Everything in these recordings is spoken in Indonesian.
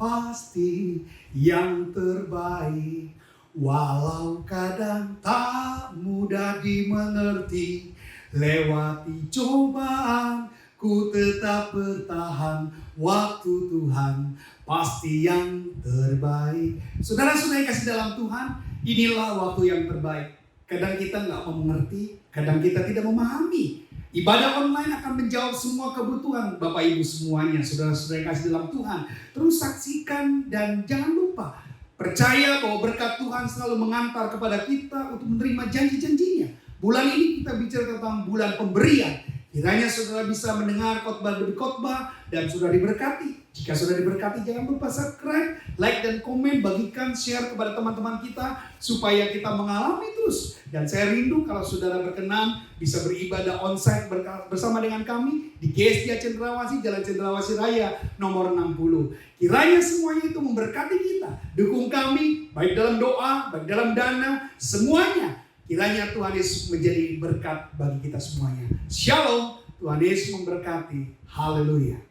pasti yang terbaik. Walau kadang tak mudah dimengerti, lewati cobaan ku tetap bertahan. Waktu Tuhan pasti yang terbaik. Saudara-saudara yang kasih dalam Tuhan, inilah waktu yang terbaik. Kadang kita nggak mau mengerti, kadang kita tidak memahami. Ibadah online akan menjawab semua kebutuhan Bapak Ibu semuanya, saudara-saudara yang kasih dalam Tuhan. Terus saksikan dan jangan lupa percaya bahwa berkat Tuhan selalu mengantar kepada kita untuk menerima janji-janjinya. Bulan ini kita bicara tentang bulan pemberian. Kiranya saudara bisa mendengar khotbah demi khotbah dan sudah diberkati. Jika sudah diberkati, jangan lupa subscribe, like dan komen, bagikan, share kepada teman-teman kita supaya kita mengalami terus. Dan saya rindu kalau saudara berkenan bisa beribadah onsite bersama dengan kami di GSDA Cendrawasih, Jalan Cendrawasih Raya nomor 60. Kiranya semuanya itu memberkati kita. Dukung kami baik dalam doa, baik dalam dana, semuanya. Kiranya Tuhan Yesus menjadi berkat bagi kita semuanya. Shalom, Tuhan Yesus memberkati. Haleluya.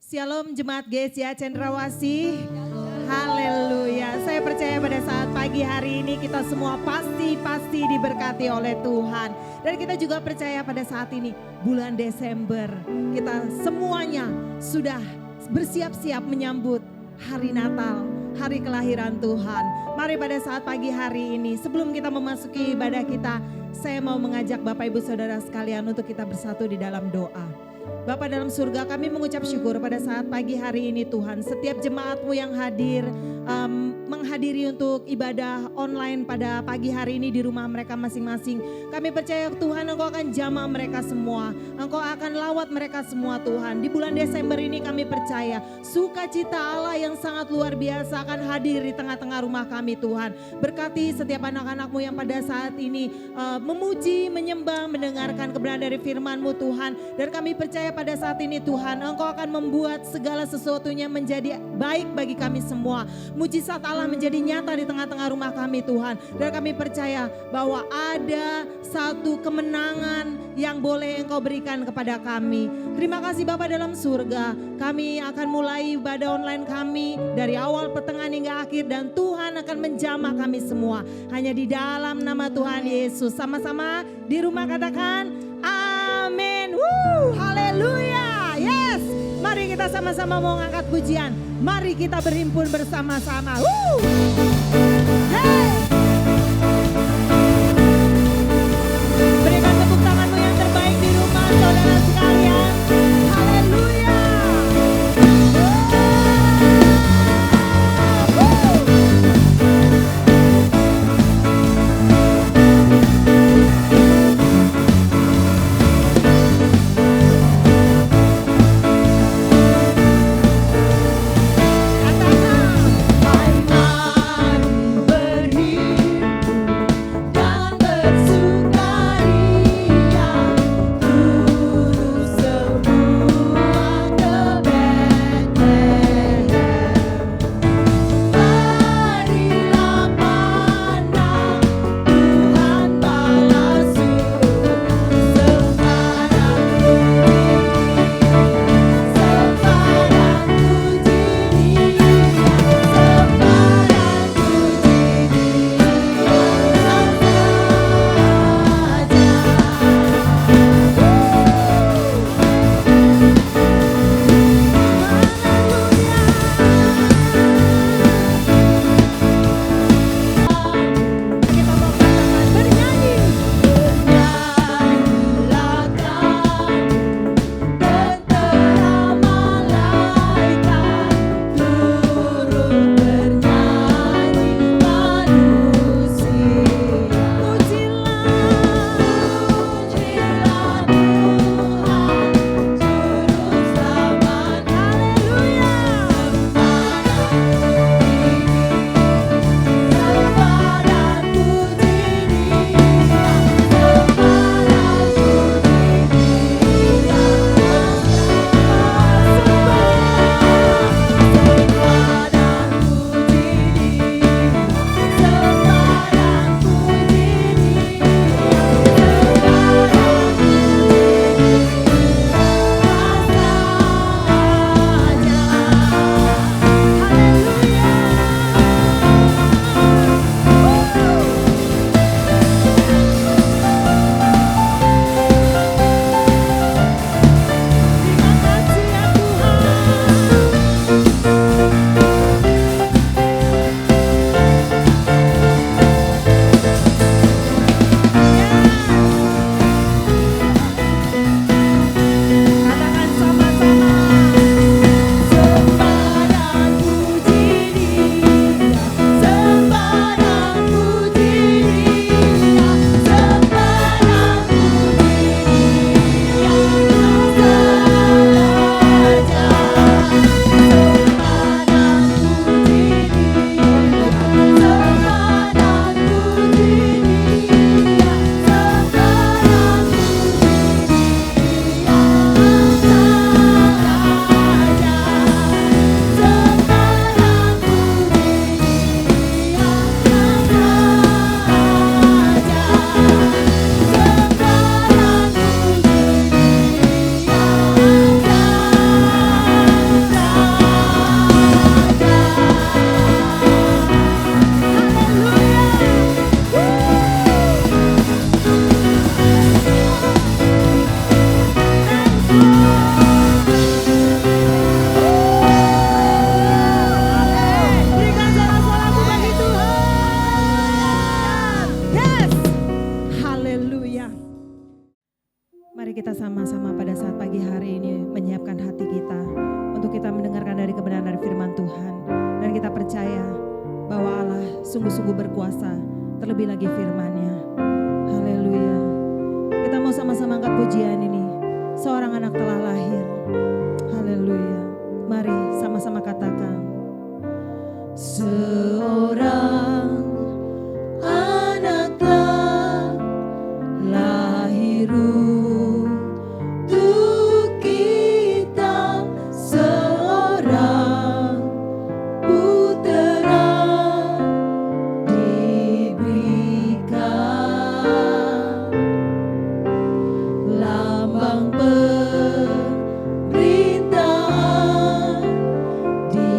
Shalom jemaat GSDA Cendrawasih. Haleluya. Saya percaya pada saat pagi hari ini kita semua pasti diberkati oleh Tuhan. Dan kita juga percaya pada saat ini bulan Desember kita semuanya sudah bersiap-siap menyambut hari Natal, hari kelahiran Tuhan. Mari pada saat pagi hari ini sebelum kita memasuki ibadah kita, saya mau mengajak Bapak Ibu Saudara sekalian untuk kita bersatu di dalam doa. Bapa dalam surga, kami mengucap syukur pada saat pagi hari ini Tuhan. Setiap jemaat-Mu yang hadir, menghadiri untuk ibadah online pada pagi hari ini di rumah mereka masing-masing. Kami percaya Tuhan Engkau akan jamah mereka semua. Engkau akan lawat mereka semua Tuhan. Di bulan Desember ini kami percaya sukacita Allah yang sangat luar biasa akan hadir di tengah-tengah rumah kami Tuhan. Berkati setiap anak-anak-Mu yang pada saat ini memuji, menyembah, mendengarkan kebenaran dari firman-Mu Tuhan. Dan kami percaya pada saat ini Tuhan, Engkau akan membuat segala sesuatunya menjadi baik bagi kami semua. Mujizat Allah menjadi nyata di tengah-tengah rumah kami Tuhan. Dan kami percaya bahwa ada satu kemenangan yang boleh Engkau berikan kepada kami. Terima kasih Bapa dalam surga. Kami akan mulai ibadah online kami dari awal, pertengahan hingga akhir. Dan Tuhan akan menjamah kami semua. Hanya di dalam nama Tuhan Yesus. Sama-sama di rumah katakan amin. Haleluya. Yes. Mari kita sama-sama mau ngangkat pujian. Mari kita berhimpun bersama-sama. Hey. Berikan tepuk tanganmu yang terbaik di rumah saudara sekalian. Haleluya. Berhimpun dan bersukaria, sungguh-sungguh berkuasa. Terlebih lagi firman-Nya. Haleluya. Kita mau sama-sama angkat pujian ini. Seorang anak telah lahir. Haleluya. Mari sama-sama katakan. Seorang anak telah lahir untuk kita, seorang putera diberikan, lambang pemerintahan di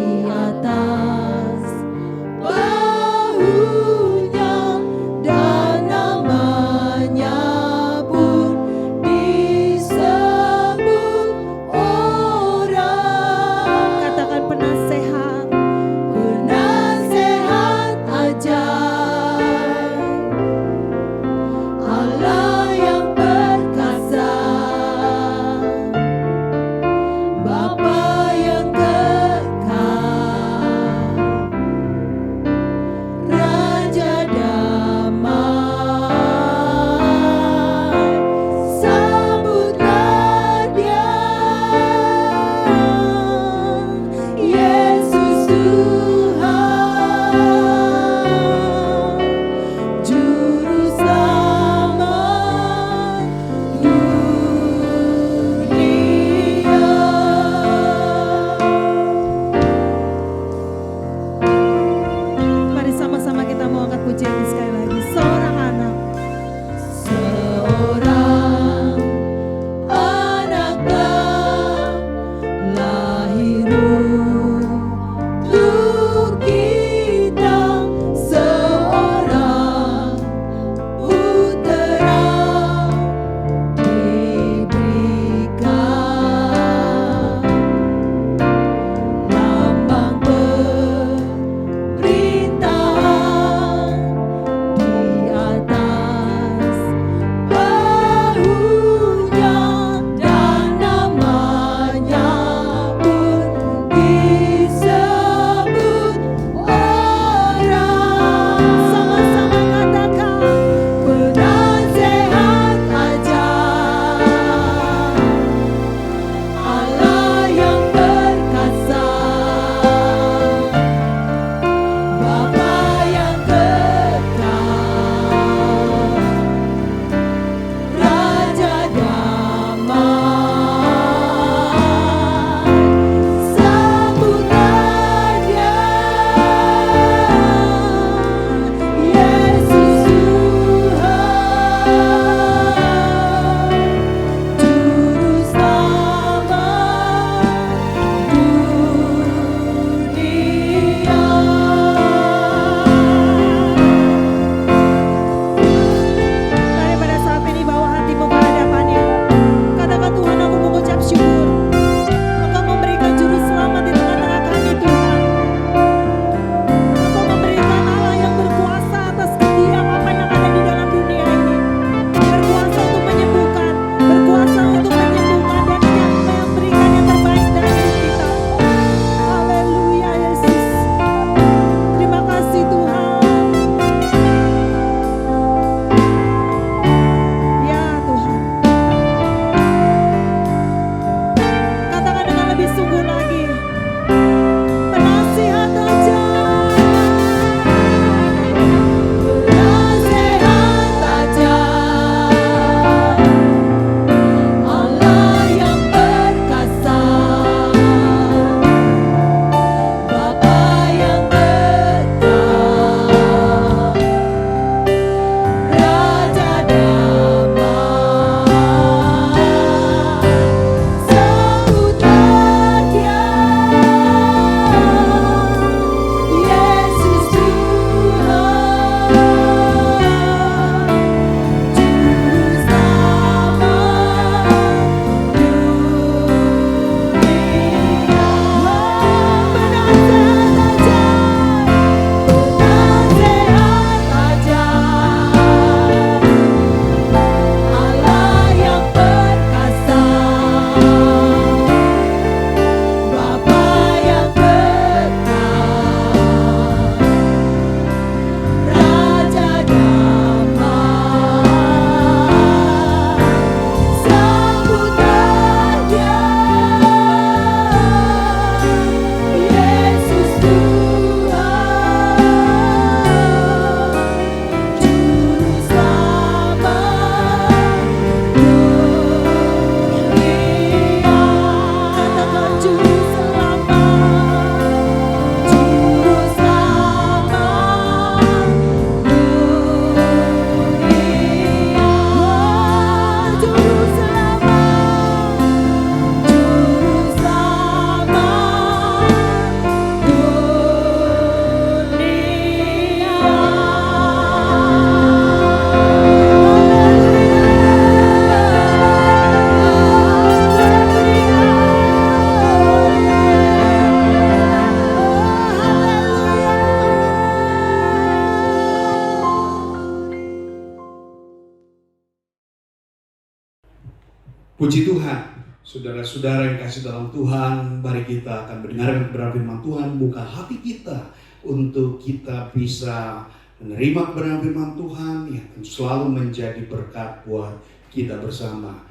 Puji Tuhan, saudara-saudara yang kasih dalam Tuhan, mari kita akan mendengarkan kebenaran firman Tuhan, buka hati kita untuk kita bisa menerima kebenaran firman Tuhan yang akan selalu menjadi berkat buat kita bersama.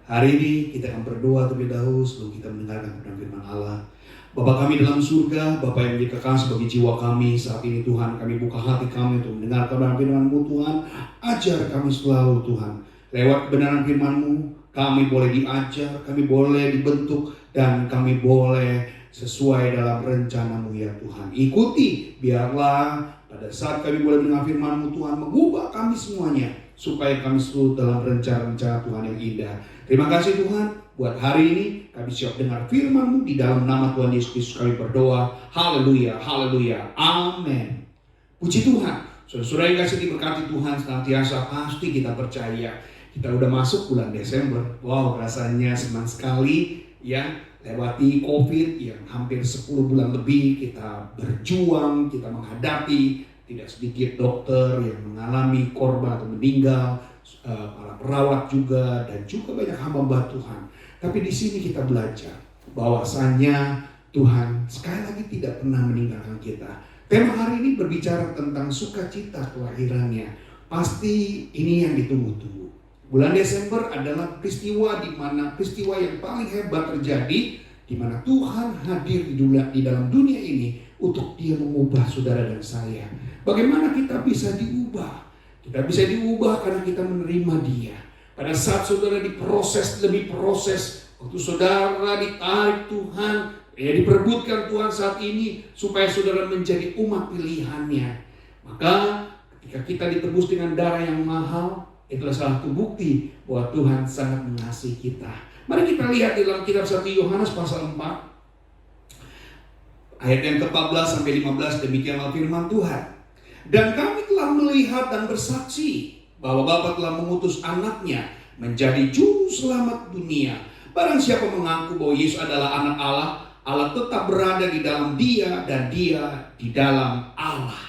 Hari ini kita akan berdoa terlebih dahulu sebelum kita mendengarkan kebenaran firman Allah. Bapa kami dalam surga, Bapa yang menjadi kekal sebagai jiwa kami saat ini Tuhan, kami buka hati kami untuk mendengar kebenaran firman-Mu Tuhan. Ajar kami selalu Tuhan, lewat kebenaran firman-Mu kami boleh diajar, kami boleh dibentuk, dan kami boleh sesuai dalam rencana-Mu ya Tuhan. Ikuti, biarlah pada saat kami boleh mendengar firman-Mu Tuhan, mengubah kami semuanya, supaya kami selalu dalam rencana-rencana Tuhan yang indah. Terima kasih Tuhan, buat hari ini kami siap dengar firman-Mu, di dalam nama Tuhan Yesus Kristus kami berdoa. Haleluya, haleluya, amin. Puji Tuhan, saudara-saudara yang kasih diberkati Tuhan senantiasa, pasti kita percaya kita udah masuk bulan Desember. Wow, rasanya senang sekali ya, lewati COVID yang hampir 10 bulan lebih kita berjuang, kita menghadapi. Tidak sedikit dokter yang mengalami korban atau meninggal, para perawat juga, dan juga banyak hamba Tuhan. Tapi di sini kita belajar bahwasanya Tuhan sekali lagi tidak pernah meninggalkan kita. Tema hari ini berbicara tentang sukacita kelahirannya. Pasti ini yang ditunggu-tunggu. Bulan Desember adalah peristiwa di mana peristiwa yang paling hebat terjadi, di mana Tuhan hadir di dalam dunia ini untuk Dia mengubah saudara dan saya. Bagaimana kita bisa diubah? Kita bisa diubah karena kita menerima Dia. Pada saat saudara diproses, waktu saudara ditarik Tuhan, ya diperebutkan Tuhan saat ini supaya saudara menjadi umat pilihannya. Maka ketika kita ditebus dengan darah yang mahal, itulah salah satu bukti bahwa Tuhan sangat mengasihi kita. Mari kita lihat di dalam kitab 1 Yohanes pasal 4 ayat yang ke-14 sampai 15, demikianlah firman Tuhan. Dan kami telah melihat dan bersaksi bahwa Bapa telah mengutus anaknya menjadi juru selamat dunia. Barang siapa mengaku bahwa Yesus adalah anak Allah, Allah tetap berada di dalam Dia dan Dia di dalam Allah.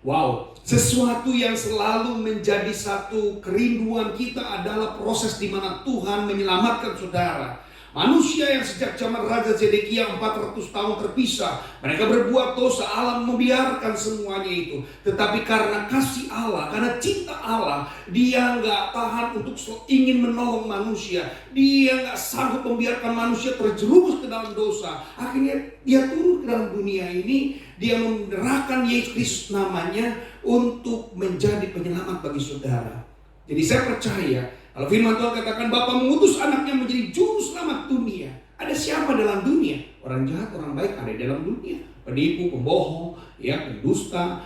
Wow, sesuatu yang selalu menjadi satu kerinduan kita adalah proses di mana Tuhan menyelamatkan saudara. Manusia yang sejak zaman Raja Zedekia 400 tahun terpisah, mereka berbuat dosa, Allah membiarkan semuanya itu. Tetapi karena kasih Allah, karena cinta Allah, Dia nggak tahan untuk ingin menolong manusia. Dia nggak sanggup membiarkan manusia terjerumus ke dalam dosa. Akhirnya Dia turun ke dalam dunia ini, Dia menyerahkan Yesus Kristus namanya untuk menjadi penyelamat bagi saudara. Jadi saya percaya, kalau firman Tuhan katakan Bapa mengutus anaknya menjadi juru selamat dunia. Ada siapa dalam dunia? Orang jahat, orang baik ada di dalam dunia. Penipu, pembohong, ya, pendusta,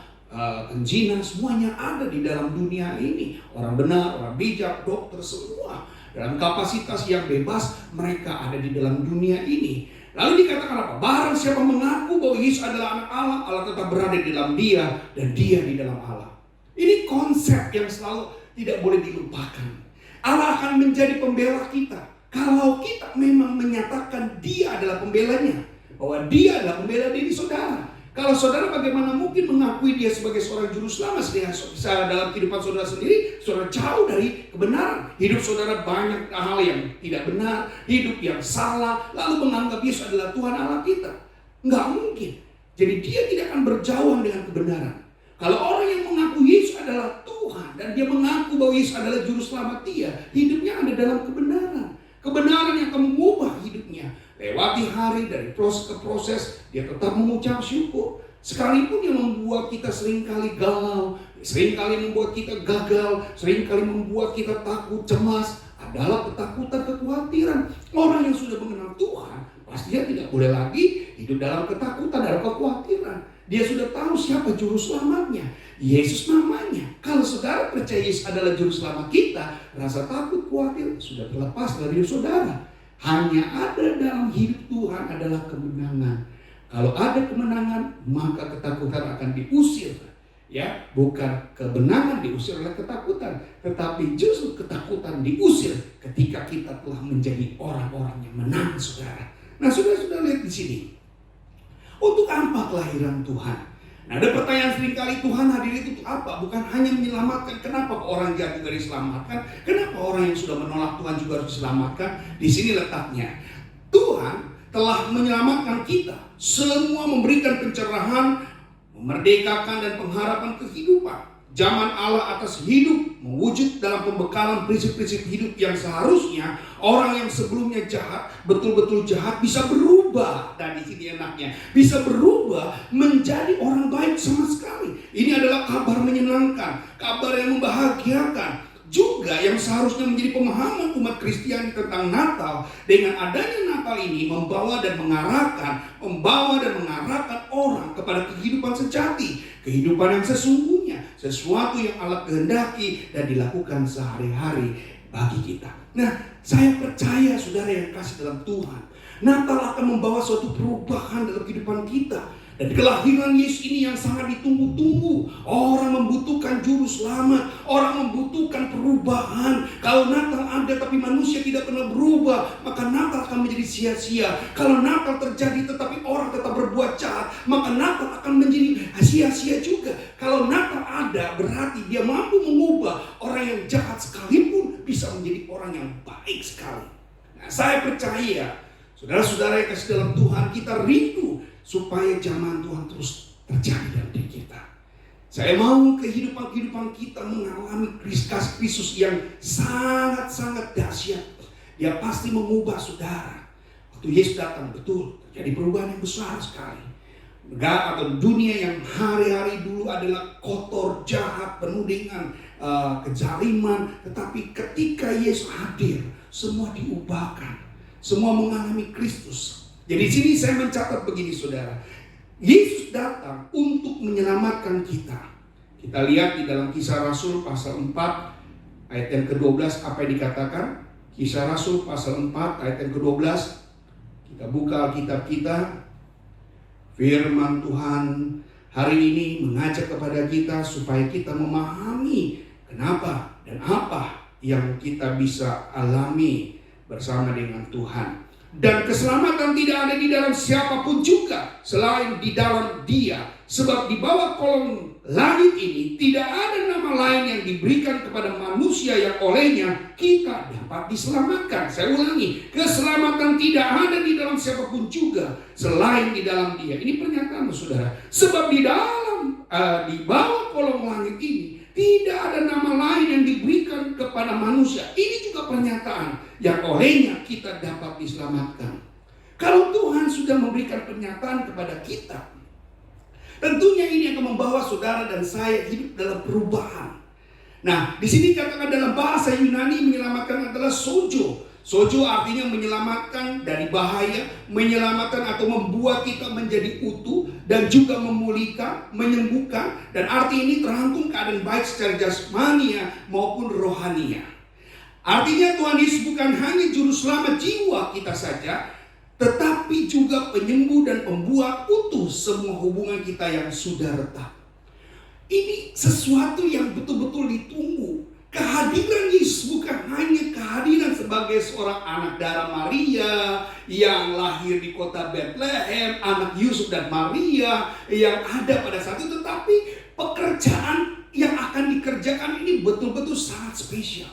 penjina, semuanya ada di dalam dunia ini. Orang benar, orang bijak, dokter, semua dalam kapasitas yang bebas mereka ada di dalam dunia ini. Lalu dikatakan apa? Barang siapa mengaku bahwa Yesus adalah anak Allah, Allah tetap berada di dalam Dia dan Dia di dalam Allah. Ini konsep yang selalu tidak boleh dilupakan. Allah akan menjadi pembela kita kalau kita memang menyatakan Dia adalah pembelanya, bahwa Dia adalah pembela diri saudara. Kalau saudara bagaimana mungkin mengakui Dia sebagai seorang juru selamat, sedangkan dalam kehidupan saudara sendiri saudara jauh dari kebenaran. Hidup saudara banyak hal yang tidak benar, hidup yang salah, lalu menganggap Yesus adalah Tuhan Allah kita. Enggak mungkin. Jadi Dia tidak akan berjauhan dengan kebenaran. Kalau orang yang mengaku Yesus adalah Tuhan dan dia mengaku bahwa Yesus adalah juru selamat dia, hidupnya ada dalam kebenaran. Kebenaran yang akan mengubah hidupnya. Lewati hari dari proses ke proses, dia tetap mengucap syukur. Sekalipun yang membuat kita seringkali galau, seringkali membuat kita gagal, seringkali membuat kita takut, cemas, adalah ketakutan, kekhawatiran. Orang yang sudah mengenal Tuhan, pastinya tidak boleh lagi hidup dalam ketakutan, dalam kekhawatiran. Dia sudah tahu siapa juru selamatnya, Yesus namanya. Kalau saudara percaya Yesus adalah juru selamat kita, rasa takut, khawatir sudah terlepas dari hidup saudara. Hanya ada dalam hidup Tuhan adalah kemenangan. Kalau ada kemenangan, maka ketakutan akan diusir. Ya, bukan kemenangan diusir oleh ketakutan, tetapi justru ketakutan diusir ketika kita telah menjadi orang-orang yang menang, saudara. Nah, saudara lihat di sini. Untuk apa kelahiran Tuhan? Nah, ada pertanyaan seringkali, Tuhan hadir itu apa? Bukan hanya menyelamatkan. Kenapa orang jahat juga diselamatkan? Kenapa orang yang sudah menolak Tuhan juga harus diselamatkan? Di sini letaknya. Tuhan telah menyelamatkan kita. Semua memberikan pencerahan, memerdekakan dan pengharapan kehidupan. Zaman Allah atas hidup mewujud dalam pembekalan prinsip-prinsip hidup yang seharusnya orang yang sebelumnya jahat, betul-betul jahat, bisa berubah. Dan di sini enaknya, bisa berubah menjadi orang baik sama sekali. Ini adalah kabar menyenangkan, kabar yang membahagiakan. Juga yang seharusnya menjadi pemahaman umat Kristiani tentang Natal. Dengan adanya Natal ini membawa dan mengarahkan orang kepada kehidupan sejati, kehidupan yang sesungguhnya, sesuatu yang Allah kehendaki dan dilakukan sehari-hari bagi kita. Nah, saya percaya saudara yang kasih dalam Tuhan, Natal akan membawa suatu perubahan dalam kehidupan kita. Dan kelahiran Yesus ini yang sangat ditunggu-tunggu. Orang membutuhkan juru selamat, orang membutuhkan perubahan. Kalau Natal ada tapi manusia tidak pernah berubah, maka Natal akan menjadi sia-sia. Kalau Natal terjadi tetapi orang tetap berbuat jahat, maka Natal akan menjadi sia-sia juga. Kalau Natal ada, berarti dia mampu mengubah orang yang jahat sekalipun bisa menjadi orang yang baik sekali. Nah, saya percaya saudara-saudara yang kasih dalam Tuhan, kita rindu supaya zaman Tuhan terus terjadi dalam diri kita. Saya mau kehidupan kita mengalami kasih Kristus yang sangat-sangat dahsyat. Dia pasti mengubah saudara. Waktu Yesus datang, betul, terjadi perubahan yang besar sekali. Negara atau dunia yang hari-hari dulu adalah kotor, jahat, penuh dengan kezaliman. Tetapi ketika Yesus hadir, semua diubahkan. Semua mengalami Kristus. Jadi di sini saya mencatat begini saudara. Yesus datang untuk menyelamatkan kita. Kita lihat di dalam Kisah Rasul pasal 4 ayat yang ke-12 apa yang dikatakan. Kisah Rasul pasal 4 ayat yang ke-12. Kita buka Alkitab kita. Firman Tuhan hari ini mengajak kepada kita supaya kita memahami kenapa dan apa yang kita bisa alami bersama dengan Tuhan. Dan keselamatan tidak ada di dalam siapapun juga selain di dalam Dia. Sebab di bawah kolong langit ini tidak ada nama lain yang diberikan kepada manusia yang olehnya kita dapat diselamatkan. Saya ulangi, keselamatan tidak ada di dalam siapapun juga selain di dalam Dia. Ini pernyataan saudara. Sebab di bawah kolong langit ini tidak ada nama lain yang diberikan kepada manusia. Ini juga pernyataan yang olehnya kita dapat diselamatkan. Kalau Tuhan sudah memberikan pernyataan kepada kita, tentunya ini akan membawa saudara dan saya hidup dalam perubahan. Nah, di sini katakan dalam bahasa Yunani menyelamatkan adalah sojo. Sojo artinya menyelamatkan dari bahaya, menyelamatkan atau membuat kita menjadi utuh dan juga memulihkan, menyembuhkan. Dan arti ini terangkum keadaan baik secara jasmania maupun rohania. Artinya Tuhan Yesus bukan hanya juru selamat jiwa kita saja, tetapi juga penyembuh dan pembuat utuh semua hubungan kita yang sudah retak. Ini sesuatu yang betul-betul ditunggu. Kehadiran Yesus bukan hanya kehadiran sebagai seorang anak darah Maria yang lahir di kota Bethlehem, anak Yusuf dan Maria yang ada pada saat itu, tetapi pekerjaan yang akan dikerjakan ini betul-betul sangat spesial.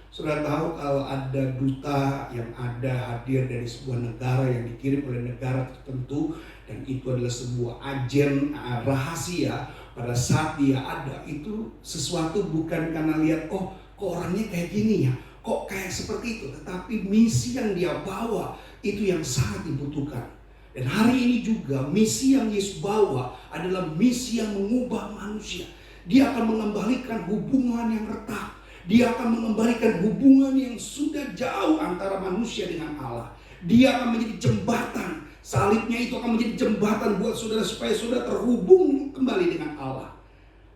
Sudah tahu kalau ada duta yang ada hadir dari sebuah negara yang dikirim oleh negara tertentu dan itu adalah sebuah agen rahasia. Pada saat dia ada, itu sesuatu bukan karena lihat, oh kok orangnya kayak gini ya, kok kayak seperti itu. Tetapi misi yang dia bawa, itu yang sangat dibutuhkan. Dan hari ini juga, misi yang Yesus bawa adalah misi yang mengubah manusia. Dia akan mengembalikan hubungan yang retak. Dia akan mengembalikan hubungan yang sudah jauh antara manusia dengan Allah. Dia akan menjadi jembatan. Salibnya itu akan menjadi jembatan buat saudara supaya saudara terhubung kembali dengan Allah.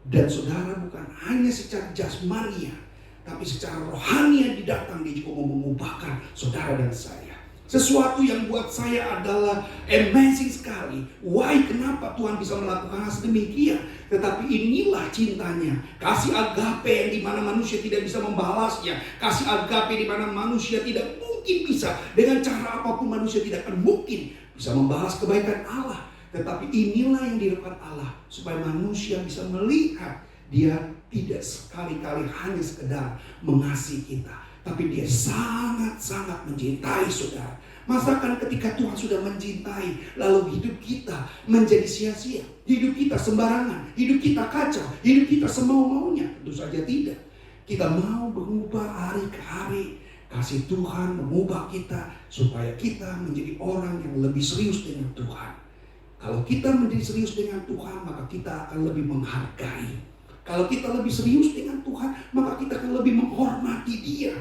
Dan saudara bukan hanya secara jasmania, tapi secara rohani yang didatang, dia juga mau mengubahkan saudara dan saya. Sesuatu yang buat saya adalah amazing sekali. Why? Kenapa Tuhan bisa melakukan hal sedemikian? Tetapi inilah cintanya. Kasih agape yang dimana manusia tidak bisa membalasnya. Kasih agape di mana manusia tidak mungkin bisa. Dengan cara apapun manusia tidak akan mungkin bisa membalas kebaikan Allah. Tetapi inilah yang dilakukan Allah supaya manusia bisa melihat Dia tidak sekali-kali hanya sekedar mengasihi kita, tapi Dia sangat-sangat mencintai saudara. Masakan ketika Tuhan sudah mencintai, lalu hidup kita menjadi sia-sia, hidup kita sembarangan, hidup kita kacau, hidup kita semau-maunya? Tentu saja tidak. Kita mau berubah hari ke hari. Kasih Tuhan mengubah kita supaya kita menjadi orang yang lebih serius dengan Tuhan. Kalau kita menjadi serius dengan Tuhan, maka kita akan lebih menghargai. Kalau kita lebih serius dengan Tuhan, maka kita akan lebih menghormati Dia.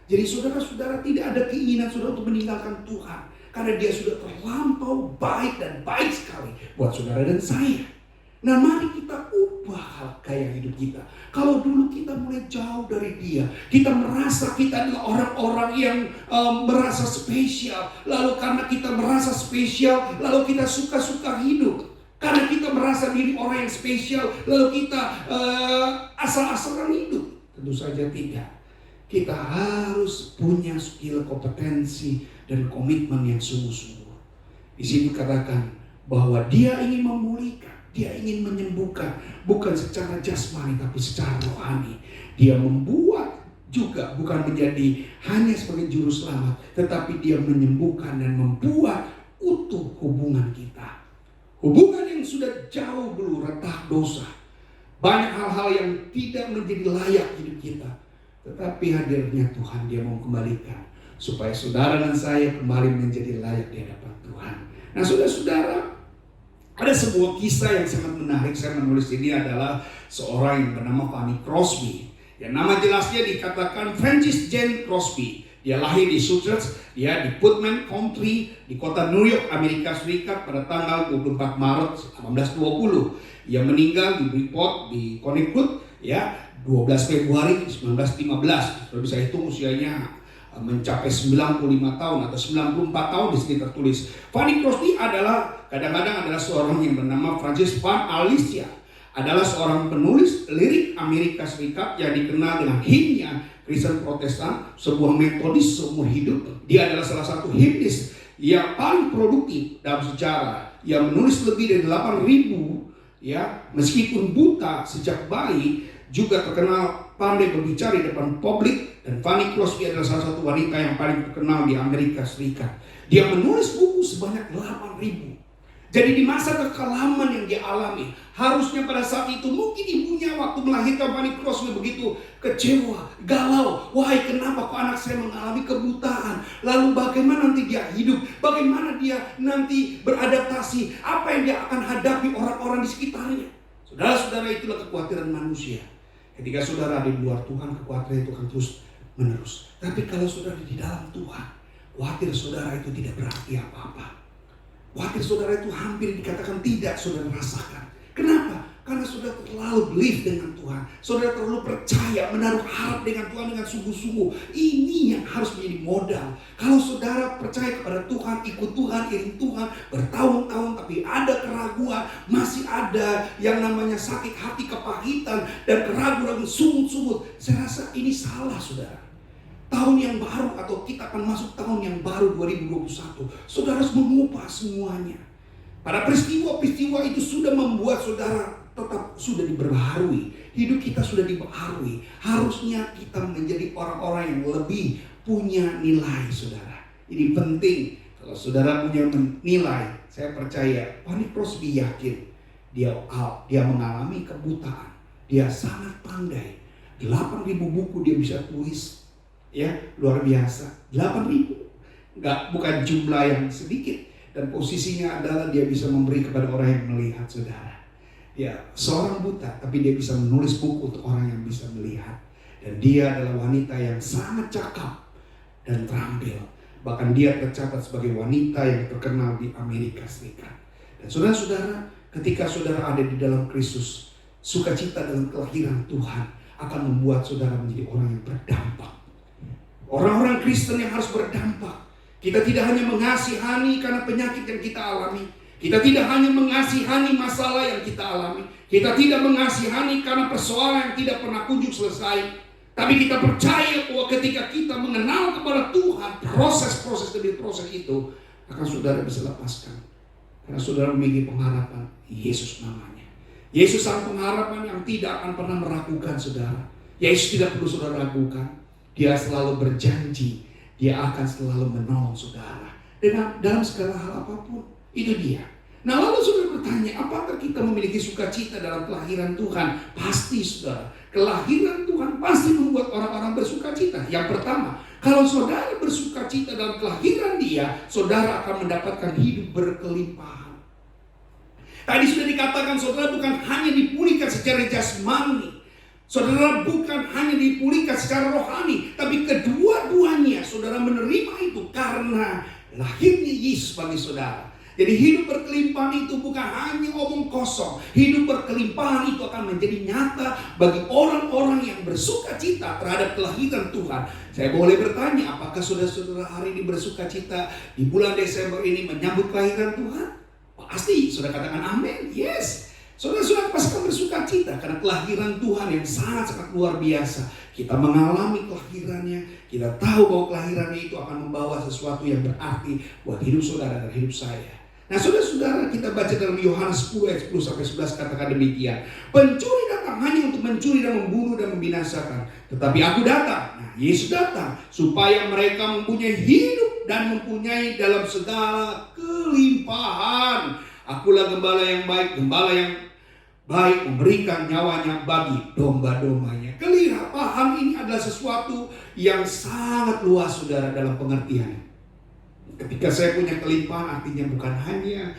Jadi saudara-saudara, tidak ada keinginan saudara untuk meninggalkan Tuhan, karena Dia sudah terlampau baik dan baik sekali buat saudara dan saya. Nah, mari kita ubah gaya hidup kita. Kalau dulu kita mulai jauh dari Dia, kita merasa kita adalah orang-orang yang merasa spesial. Lalu karena kita merasa spesial, lalu kita suka-suka hidup. Karena kita merasa diri orang yang spesial, lalu kita asal-asalan hidup. Tentu saja tidak. Kita harus punya skill, kompetensi, dan komitmen yang sungguh-sungguh. Di sini dikatakan bahwa Dia ingin memulihkan, Dia ingin menyembuhkan, bukan secara jasmani tapi secara rohani. Dia membuat juga bukan menjadi hanya sebagai juru selamat, tetapi Dia menyembuhkan dan membuat utuh hubungan kita. Hubungan yang sudah jauh dulu retak dosa. Banyak hal-hal yang tidak menjadi layak hidup kita. Tetapi hadirnya Tuhan, Dia mau kembalikan supaya saudara dan saya kembali menjadi layak di hadapan Tuhan. Nah, saudara-saudara, ada sebuah kisah yang sangat menarik. Saya menulis ini adalah seorang yang bernama Fanny Crosby. Yang nama jelasnya dikatakan Frances Jane Crosby. Dia lahir di Sussex, dia di Putnam County di kota New York, Amerika Serikat pada tanggal 24 Maret 1820. Ia meninggal di Bridgeport di Connecticut, ya, 12 Februari 1915. Kalau bisa hitung usianya mencapai 95 tahun atau 94 tahun di sini tertulis. Fanny Crosby adalah kadang-kadang adalah seorang yang bernama Frances Van Alicia. Adalah seorang penulis lirik Amerika Serikat yang dikenal dengan himnya Kristen Protestan, sebuah metodis seumur hidup. Dia adalah salah satu himnis yang paling produktif dalam sejarah. Yang menulis lebih dari 8.000, ya, meskipun buta sejak bayi, juga terkenal pandai berbicara di depan publik. Dan Fanny Crosby adalah salah satu wanita yang paling terkenal di Amerika Serikat. Dia menulis buku sebanyak 8.000. Jadi di masa kekelaman yang dia alami, harusnya pada saat itu mungkin ibunya waktu melahirkan Fanny Crosby begitu kecewa, galau. Wahai, kenapa kok anak saya mengalami kebutaan? Lalu bagaimana nanti dia hidup? Bagaimana dia nanti beradaptasi? Apa yang dia akan hadapi orang-orang di sekitarnya? Saudara-saudara, itulah kekhawatiran manusia. Ketika saudara di luar Tuhan, kekhawatiran itu akan terus menerus. Tapi kalau saudara di dalam Tuhan, khawatir saudara itu tidak berarti apa-apa. Khawatir saudara itu hampir dikatakan tidak saudara rasakan. Kenapa? Karena saudara terlalu believe dengan Tuhan. Saudara terlalu percaya, menaruh harap dengan Tuhan dengan sungguh-sungguh. Ini yang harus menjadi modal. Kalau saudara percaya kepada Tuhan, ikut Tuhan, iring Tuhan bertahun-tahun, tapi ada keraguan, masih ada yang namanya sakit hati, kepahitan, dan keraguan sungut-sungut. Saya rasa ini salah, saudara. Tahun yang baru atau kita akan masuk tahun yang baru 2021. Saudara harus mengubah semuanya. Pada peristiwa-peristiwa itu sudah membuat saudara tetap sudah diperbaharui. Hidup kita sudah diperbaharui. Harusnya kita menjadi orang-orang yang lebih punya nilai, saudara. Ini penting. Kalau saudara punya nilai, saya percaya Fanny Crosby yakin dia mengalami kebutaan. Dia sangat pandai. 8.000 buku dia bisa tulis. Ya, luar biasa. 8.000. Bukan jumlah yang sedikit. Dan posisinya adalah dia bisa memberi kepada orang yang melihat, saudara. Ya, seorang buta, tapi dia bisa menulis buku untuk orang yang bisa melihat. Dan dia adalah wanita yang sangat cakap dan terampil. Bahkan dia tercatat sebagai wanita yang terkenal di Amerika Serikat. Dan saudara-saudara, ketika saudara ada di dalam Kristus, sukacita dalam kelahiran Tuhan akan membuat saudara menjadi orang yang berdampak. Orang-orang Kristen yang harus berdampak. Kita tidak hanya mengasihani karena penyakit yang kita alami. Kita tidak hanya mengasihani masalah yang kita alami. Kita tidak mengasihani karena persoalan yang tidak pernah kunjung selesai. Tapi kita percaya bahwa ketika kita mengenal kepada Tuhan, proses-proses demi proses itu akan saudara bisa lepaskan Karena saudara memiliki pengharapan, Yesus namanya. Yesus sang pengharapan yang tidak akan pernah meragukan saudara. Yesus tidak perlu saudara ragukan. Dia selalu berjanji, dia akan selalu menolong saudara dalam segala hal apapun. Itu dia. Nah, lalu saudara bertanya, apakah kita memiliki sukacita dalam kelahiran Tuhan? Pasti saudara, kelahiran Tuhan pasti membuat orang-orang bersukacita. Yang pertama, kalau saudara bersukacita dalam kelahiran dia, saudara akan mendapatkan hidup berkelimpahan. Tadi sudah dikatakan saudara bukan hanya dipulihkan secara jasmani, saudara bukan hanya dipulihkan secara rohani, tapi kedua-duanya saudara menerima itu karena lahirnya Yesus bagi saudara. Jadi hidup berkelimpahan itu bukan hanya omong kosong. Hidup berkelimpahan itu akan menjadi nyata bagi orang-orang yang bersukacita terhadap kelahiran Tuhan. Saya boleh bertanya, apakah saudara-saudara hari ini bersukacita di bulan Desember ini menyambut kelahiran Tuhan? Pasti, saudara katakan amin. Yes. Saudara-saudara pasti akan bersukacita karena kelahiran Tuhan yang sangat-sangat luar biasa. Kita mengalami kelahirannya, kita tahu bahwa kelahirannya itu akan membawa sesuatu yang berarti buat hidup saudara dan hidup saya. Nah, saudara-saudara, kita baca dalam Yohanes 10 ayat 10 sampai 11 katakan demikian. Pencuri datang hanya untuk mencuri dan membunuh dan membinasakan. Tetapi aku datang, nah Yesus datang supaya mereka mempunyai hidup dan mempunyai dalam segala kelimpahan. Akulah gembala yang baik memberikan nyawanya bagi domba-dombanya. Kelimpahan ini adalah sesuatu yang sangat luas saudara dalam pengertian. Ketika saya punya kelimpahan artinya bukan hanya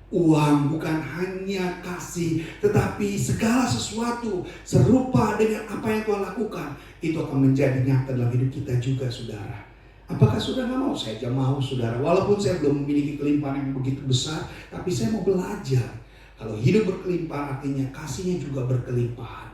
uang, bukan hanya kasih, tetapi segala sesuatu serupa dengan apa yang Tuhan lakukan itu akan menjadi nyata dalam hidup kita juga saudara. Apakah saudara mau? Saya aja mau saudara. Walaupun saya belum memiliki kelimpahan yang begitu besar, tapi saya mau belajar. Kalau hidup berkelimpahan artinya kasihnya juga berkelimpahan.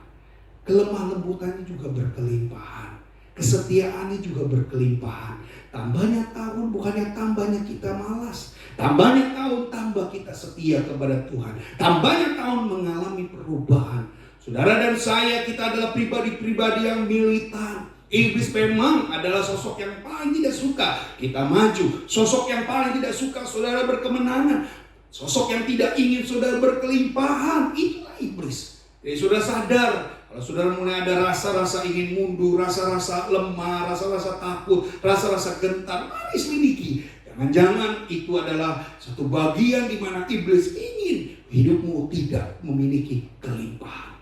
Kelemah lembutannya juga berkelimpahan. Kesetiaannya juga berkelimpahan. Tambahnya tahun bukannya tambahnya kita malas. Tambahnya tahun tambah kita setia kepada Tuhan. Tambahnya tahun mengalami perubahan. Saudara dan saya, kita adalah pribadi-pribadi yang militan. Iblis memang adalah sosok yang paling tidak suka kita maju. Sosok yang paling tidak suka saudara berkemenangan. Sosok yang tidak ingin saudara berkelimpahan. Itulah iblis. Jadi saudara sadar, kalau saudara mulai ada rasa-rasa ingin mundur, rasa-rasa lemah, rasa-rasa takut, rasa-rasa gentar, mari selidiki. Jangan-jangan itu adalah satu bagian di mana iblis ingin hidupmu tidak memiliki kelimpahan.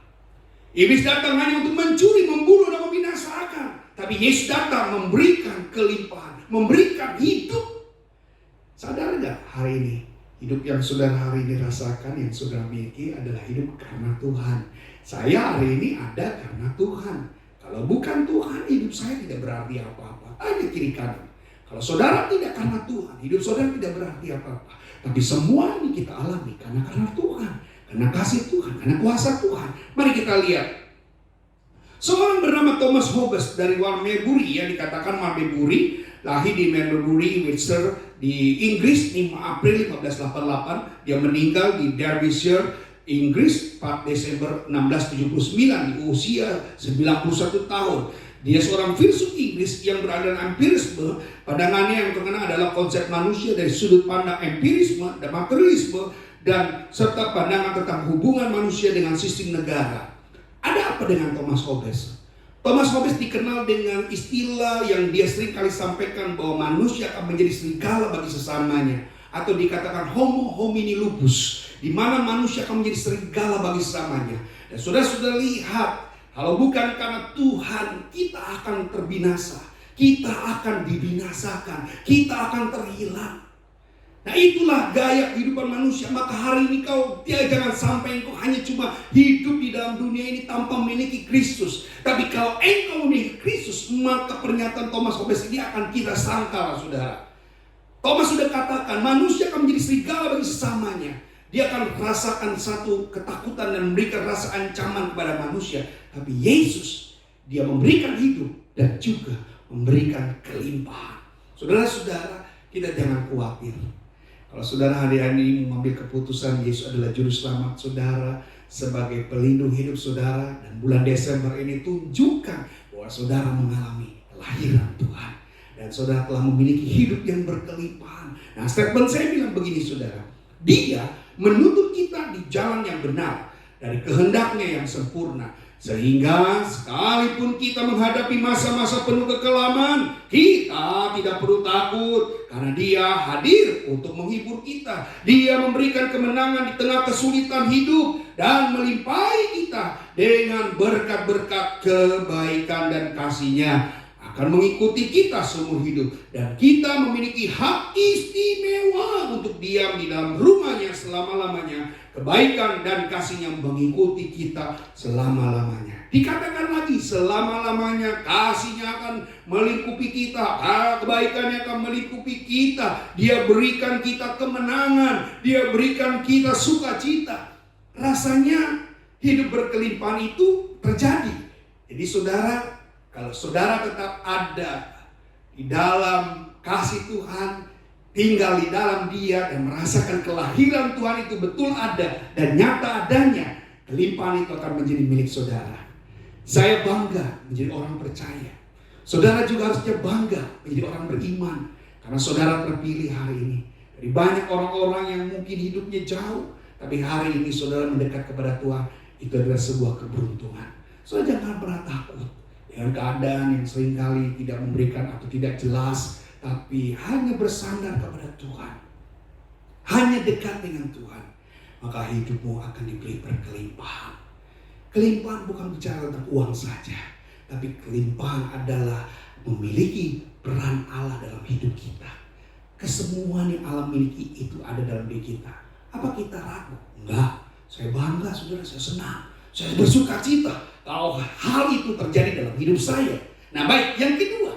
Iblis datang hanya untuk mencuri, membunuh, dan membinasakan. Tapi Yesus datang memberikan kelimpahan, memberikan hidup. Sadar gak hari ini? Hidup yang saudara hari ini rasakan, yang saudara miliki adalah hidup karena Tuhan. Saya hari ini ada karena Tuhan. Kalau bukan Tuhan, hidup saya tidak berarti apa-apa. Ada kiri kanan. Kalau saudara tidak karena Tuhan, hidup saudara tidak berarti apa-apa. Tapi semua ini kita alami karena Tuhan. Karena kasih Tuhan, karena kuasa Tuhan. Mari kita lihat. Seorang bernama Thomas Hobbes dari Warmbury, yang dikatakan Warmbury, lahir di Warmbury, Wiltshire, di Inggris 5 April 1588. Dia meninggal di Derbyshire, Inggris 4 Desember 1679 di usia 91 tahun. Dia seorang filsuf Inggris yang berada dalam empirisme. Pandangannya yang terkenal adalah konsep manusia dari sudut pandang empirisme dan materialisme, dan serta pandangan tentang hubungan manusia dengan sistem negara. Ada apa dengan Thomas Hobbes? Thomas Hobbes dikenal dengan istilah yang dia sering kali sampaikan bahwa manusia akan menjadi serigala bagi sesamanya, atau dikatakan homo homini lupus, di mana manusia akan menjadi serigala bagi sesamanya. Dan saudara lihat, kalau bukan karena Tuhan, kita akan terbinasa, kita akan dibinasakan, kita akan terhilang. Nah, itulah gaya kehidupan manusia. Maka hari ini jangan sampai engkau hanya cuma hidup di dalam dunia ini tanpa memiliki Kristus. Tapi kalau engkau memiliki Kristus, maka pernyataan Thomas Hobbes ini akan kita sangkal, saudara. Thomas sudah katakan, manusia akan menjadi serigala bagi sesamanya. Dia akan merasakan satu ketakutan dan memberikan rasa ancaman kepada manusia. Tapi Yesus, dia memberikan hidup dan juga memberikan kelimpahan. Saudara-saudara, kita jangan khawatir. Kalau saudara hari ini mengambil keputusan Yesus adalah juru selamat saudara, sebagai pelindung hidup saudara, dan bulan Desember ini tunjukkan bahwa saudara mengalami kelahiran Tuhan dan saudara telah memiliki hidup yang berkelimpahan. Nah, statement saya bilang begini saudara, Dia menuntut kita di jalan yang benar dari kehendaknya yang sempurna. Sehingga sekalipun kita menghadapi masa-masa penuh kekelaman, kita tidak perlu takut. Karena Dia hadir untuk menghibur kita. Dia memberikan kemenangan di tengah kesulitan hidup. Dan melimpahi kita dengan berkat-berkat kebaikan dan kasih-Nya. Akan mengikuti kita seumur hidup. Dan kita memiliki hak istimewa untuk diam di dalam rumah-Nya selama-lamanya. Kebaikan dan kasih-Nya mengikuti kita selama-lamanya. Dikatakan lagi, selama-lamanya kasih-Nya akan melingkupi kita. Kebaikan-Nya akan melingkupi kita. Dia berikan kita kemenangan. Dia berikan kita sukacita. Rasanya hidup berkelimpahan itu terjadi. Jadi saudara, kalau saudara tetap ada di dalam kasih Tuhan, tinggal di dalam Dia dan merasakan kelahiran Tuhan itu betul ada dan nyata adanya, kelimpahan itu akan menjadi milik saudara. Saya bangga menjadi orang percaya. Saudara juga harusnya bangga menjadi orang beriman, karena saudara terpilih hari ini. Dari banyak orang-orang yang mungkin hidupnya jauh, tapi hari ini saudara mendekat kepada Tuhan, itu adalah sebuah keberuntungan. Saudara jangan pernah takut dengan keadaan yang seringkali tidak memberikan atau tidak jelas. Tapi hanya bersandar kepada Tuhan, hanya dekat dengan Tuhan, maka hidupmu akan diberi berkelimpahan. Kelimpahan bukan bicara tentang uang saja, tapi kelimpahan adalah memiliki peran Allah dalam hidup kita. Kesemuaan yang Allah miliki itu ada dalam diri kita. Apa kita ragu? Enggak. Saya bangga, saudara, saya senang, saya bersuka cita kalau hal itu terjadi dalam hidup saya. Nah baik, yang kedua,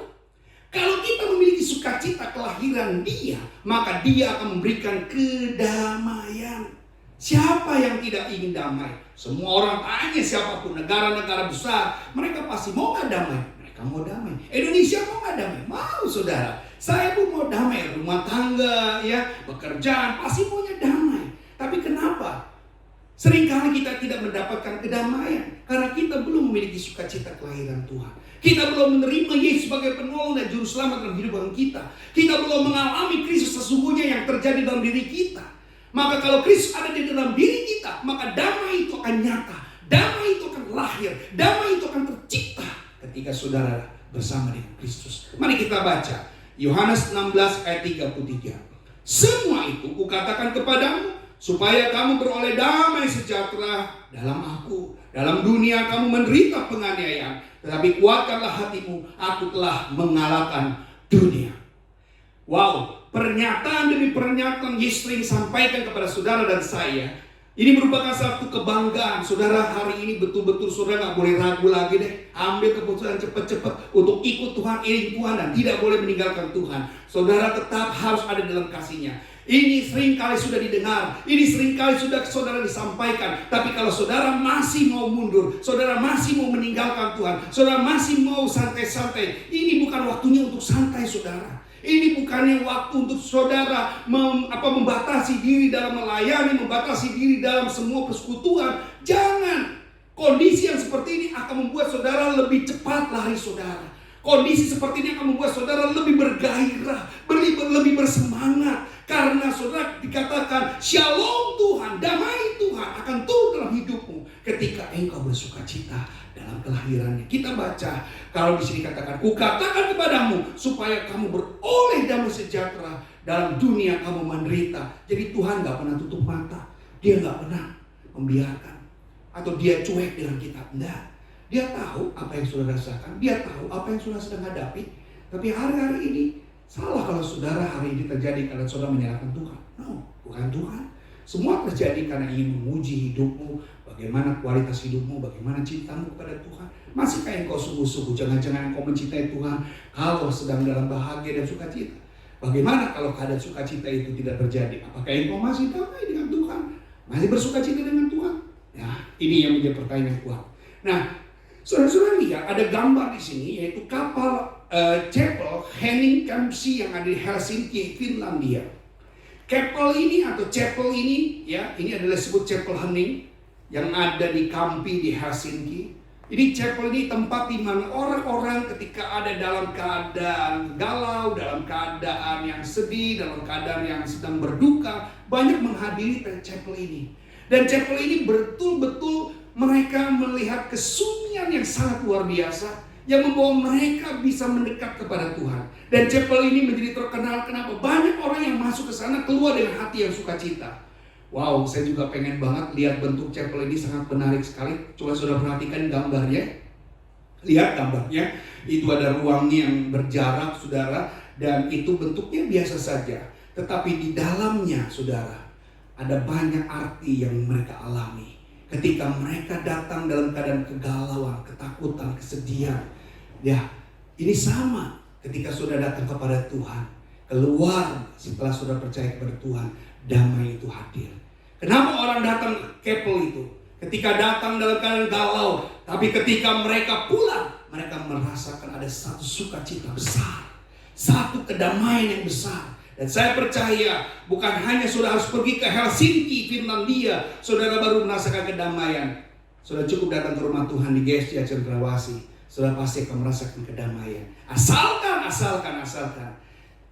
kalau kita memiliki sukacita kelahiran Dia, maka Dia akan memberikan kedamaian. Siapa yang tidak ingin damai? Semua orang tanya, siapapun, negara-negara besar, mereka pasti mau gak damai? Mereka mau damai. Indonesia mau gak damai? Mau, saudara. Saya pun mau damai, rumah tangga, ya, pekerjaan, pasti maunya damai. Tapi kenapa seringkali kita tidak mendapatkan kedamaian? Karena kita belum memiliki sukacita kelahiran Tuhan. Kita belum menerima Yesus sebagai penolong dan juru selamat dalam kehidupan kita. Kita belum mengalami Kristus sesungguhnya yang terjadi dalam diri kita. Maka kalau Kristus ada di dalam diri kita, maka damai itu akan nyata. Damai itu akan lahir. Damai itu akan tercipta ketika saudara bersama dengan Kristus. Mari kita baca Yohanes 16 ayat 33. Semua itu kukatakan kepadamu, supaya kamu beroleh damai sejahtera dalam Aku. Dalam dunia kamu menderita penganiayaan, tetapi kuatkanlah hatimu, Aku telah mengalahkan dunia. Wow, pernyataan demi pernyataan Yesus sering sampaikan kepada saudara dan saya. Ini merupakan satu kebanggaan. Saudara, hari ini betul-betul saudara gak boleh ragu lagi deh. Ambil keputusan cepat-cepat untuk ikut Tuhan, iring Tuhan, dan tidak boleh meninggalkan Tuhan. Saudara tetap harus ada dalam kasih-Nya. Ini seringkali sudah didengar, ini seringkali sudah saudara disampaikan. Tapi kalau saudara masih mau mundur, saudara masih mau meninggalkan Tuhan, saudara masih mau santai-santai, ini bukan waktunya untuk santai, saudara. Ini bukannya waktu untuk saudara membatasi diri dalam melayani, membatasi diri dalam semua persekutuan. Jangan. Kondisi yang seperti ini akan membuat saudara lebih cepat lari saudara. Kondisi seperti ini akan membuat saudara lebih bergairah, lebih bersemangat. Karena saudara dikatakan shalom Tuhan, damai Tuhan akan turun dalam hidupmu ketika engkau bersukacita dalam kelahirannya. Kita baca kalau di sini katakan, kukatakan kepadamu supaya kamu beroleh damai sejahtera dalam dunia kamu menderita. Jadi Tuhan gak pernah tutup mata, Dia gak pernah membiarkan atau Dia cuek dengan kita. Enggak. Dia tahu apa yang saudara rasakan, Dia tahu apa yang saudara sedang hadapi. Tapi hari-hari ini salah kalau saudara hari ini terjadi karena saudara menyalahkan Tuhan. No, bukan Tuhan. Semua terjadi karena ingin menguji hidupmu, bagaimana kualitas hidupmu, bagaimana cintamu kepada Tuhan. Masihkah engkau sungguh-sungguh? Jangan-jangan engkau mencintai Tuhan kalau sedang dalam bahagia dan sukacita. Bagaimana kalau keadaan sukacita itu tidak terjadi? Apakah engkau masih damai dengan Tuhan? Masih bersukacita dengan Tuhan? Ya, ini yang menjadi pertanyaan yang kuat. Nah, saudara-saudara lihat ada gambar di sini, yaitu kapal Chapel Henning-Kamsi yang ada di Helsinki, Finlandia. Chapel ini ya, ini adalah disebut Chapel Henning yang ada di Kampi di Helsinki. Ini chapel ini tempat di mana orang-orang ketika ada dalam keadaan galau, dalam keadaan yang sedih, dalam keadaan yang sedang berduka, banyak menghadiri chapel ini. Dan chapel ini betul-betul mereka melihat kesunyian yang sangat luar biasa yang membawa mereka bisa mendekat kepada Tuhan. Dan chapel ini menjadi terkenal kenapa? Banyak orang yang masuk ke sana keluar dengan hati yang sukacita. Wow, saya juga pengen banget lihat bentuk chapel ini, sangat menarik sekali. Coba saudara perhatikan gambarnya. Lihat gambarnya. Itu ada ruangnya yang berjarak, saudara. Dan itu bentuknya biasa saja. Tetapi di dalamnya, saudara, ada banyak arti yang mereka alami. Ketika mereka datang dalam keadaan kegalauan, ketakutan, kesedihan. Ya, ini sama ketika saudara datang kepada Tuhan. Keluar setelah saudara percaya kepada Tuhan, damai itu hadir. Kenapa orang datang ke chapel itu? Ketika datang dalam keadaan galau, tapi ketika mereka pulang, mereka merasakan ada satu sukacita besar, satu kedamaian yang besar. Dan saya percaya bukan hanya saudara harus pergi ke Helsinki, Finlandia, saudara baru merasakan kedamaian. Saudara cukup datang ke rumah Tuhan di GSJ Cendrawasih, saudara pasti akan merasakan kedamaian. Asalkan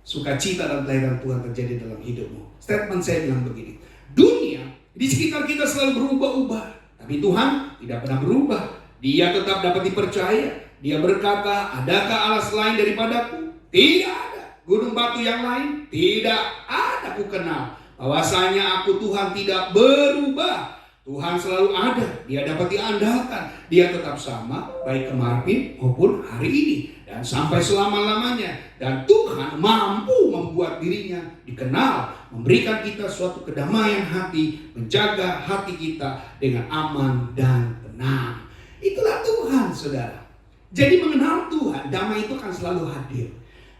sukacita dan kelahiran Tuhan terjadi dalam hidupmu. Statement saya bilang begini, dunia di sekitar kita selalu berubah-ubah, tapi Tuhan tidak pernah berubah. Dia tetap dapat dipercaya. Dia berkata, adakah alas lain daripadaku? Tidak ada. Gunung batu yang lain? Tidak ada aku kenal. Bahwasanya aku Tuhan tidak berubah. Tuhan selalu ada. Dia dapat diandalkan. Dia tetap sama, baik kemarin maupun hari ini. Dan sampai selama-lamanya. Dan Tuhan mampu membuat dirinya dikenal, memberikan kita suatu kedamaian hati, menjaga hati kita dengan aman dan tenang. Itulah Tuhan, saudara. Jadi mengenal Tuhan, damai itu akan selalu hadir.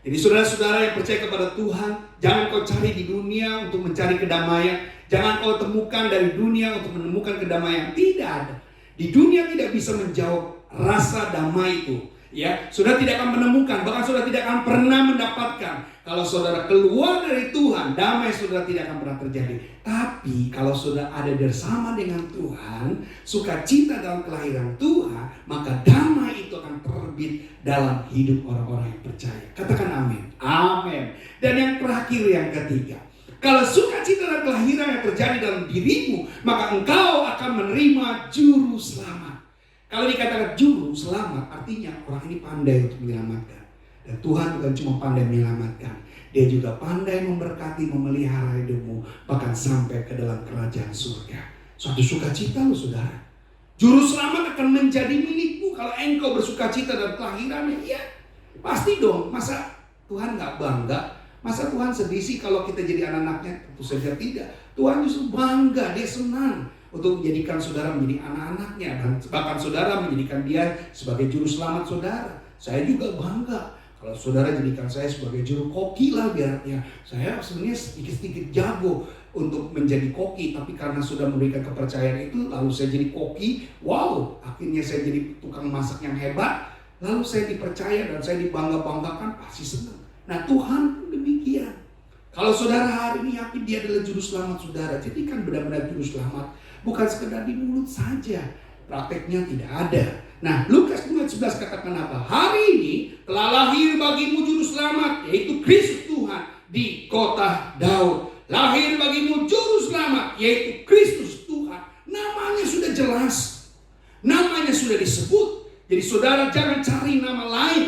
Jadi saudara-saudara yang percaya kepada Tuhan, jangan kau cari di dunia untuk mencari kedamaian. Jangan kau temukan dari dunia untuk menemukan kedamaian. Tidak ada. Di dunia tidak bisa menjawab rasa damai itu. Ya, saudara tidak akan menemukan, bahkan saudara tidak akan pernah mendapatkan. Kalau saudara keluar dari Tuhan, damai saudara tidak akan pernah terjadi. Tapi kalau saudara ada bersama dengan Tuhan, sukacita dalam kelahiran Tuhan, maka damai itu akan terbit dalam hidup orang-orang yang percaya. Katakan amin. Amin. Dan yang terakhir, yang ketiga, kalau sukacita dan kelahiran yang terjadi dalam dirimu, maka engkau akan menerima juru selamat. Kalau dikatakan juru selamat, artinya orang ini pandai untuk menyelamatkan. Dan Tuhan bukan cuma pandai menyelamatkan, Dia juga pandai memberkati, memelihara hidupmu, bahkan sampai ke dalam kerajaan surga. Suatu sukacita loh, saudara. Juru selamat akan menjadi milikmu kalau engkau bersukacita dan kelahirannya. Iya, pasti dong. Masa Tuhan gak bangga? Masa Tuhan sedih sih kalau kita jadi anak-anaknya? Tentu saja tidak. Tuhan justru bangga, Dia senang untuk menjadikan saudara menjadi anak-anaknya, dan bahkan saudara menjadikan dia sebagai juru selamat saudara. Saya juga bangga kalau saudara jadikan saya sebagai juru koki lah biarnya. Saya sebenarnya sedikit-sedikit jago untuk menjadi koki, tapi karena sudah memberikan kepercayaan itu, lalu saya jadi koki. Wow, akhirnya saya jadi tukang masak yang hebat. Lalu saya dipercaya dan saya dibangga-banggakan, pasti senang. Nah, Tuhan pun demikian. Kalau saudara hari ini yakin Dia adalah juru selamat saudara, jadikan benar-benar juru selamat. Bukan sekedar di mulut saja, prakteknya tidak ada. Nah, Lukas 2:11 katakan apa? Hari ini telah lahir bagimu juru selamat, yaitu Kristus Tuhan di kota Daud. Lahir bagimu juru selamat, yaitu Kristus Tuhan. Namanya sudah jelas, namanya sudah disebut. Jadi saudara jangan cari nama lain.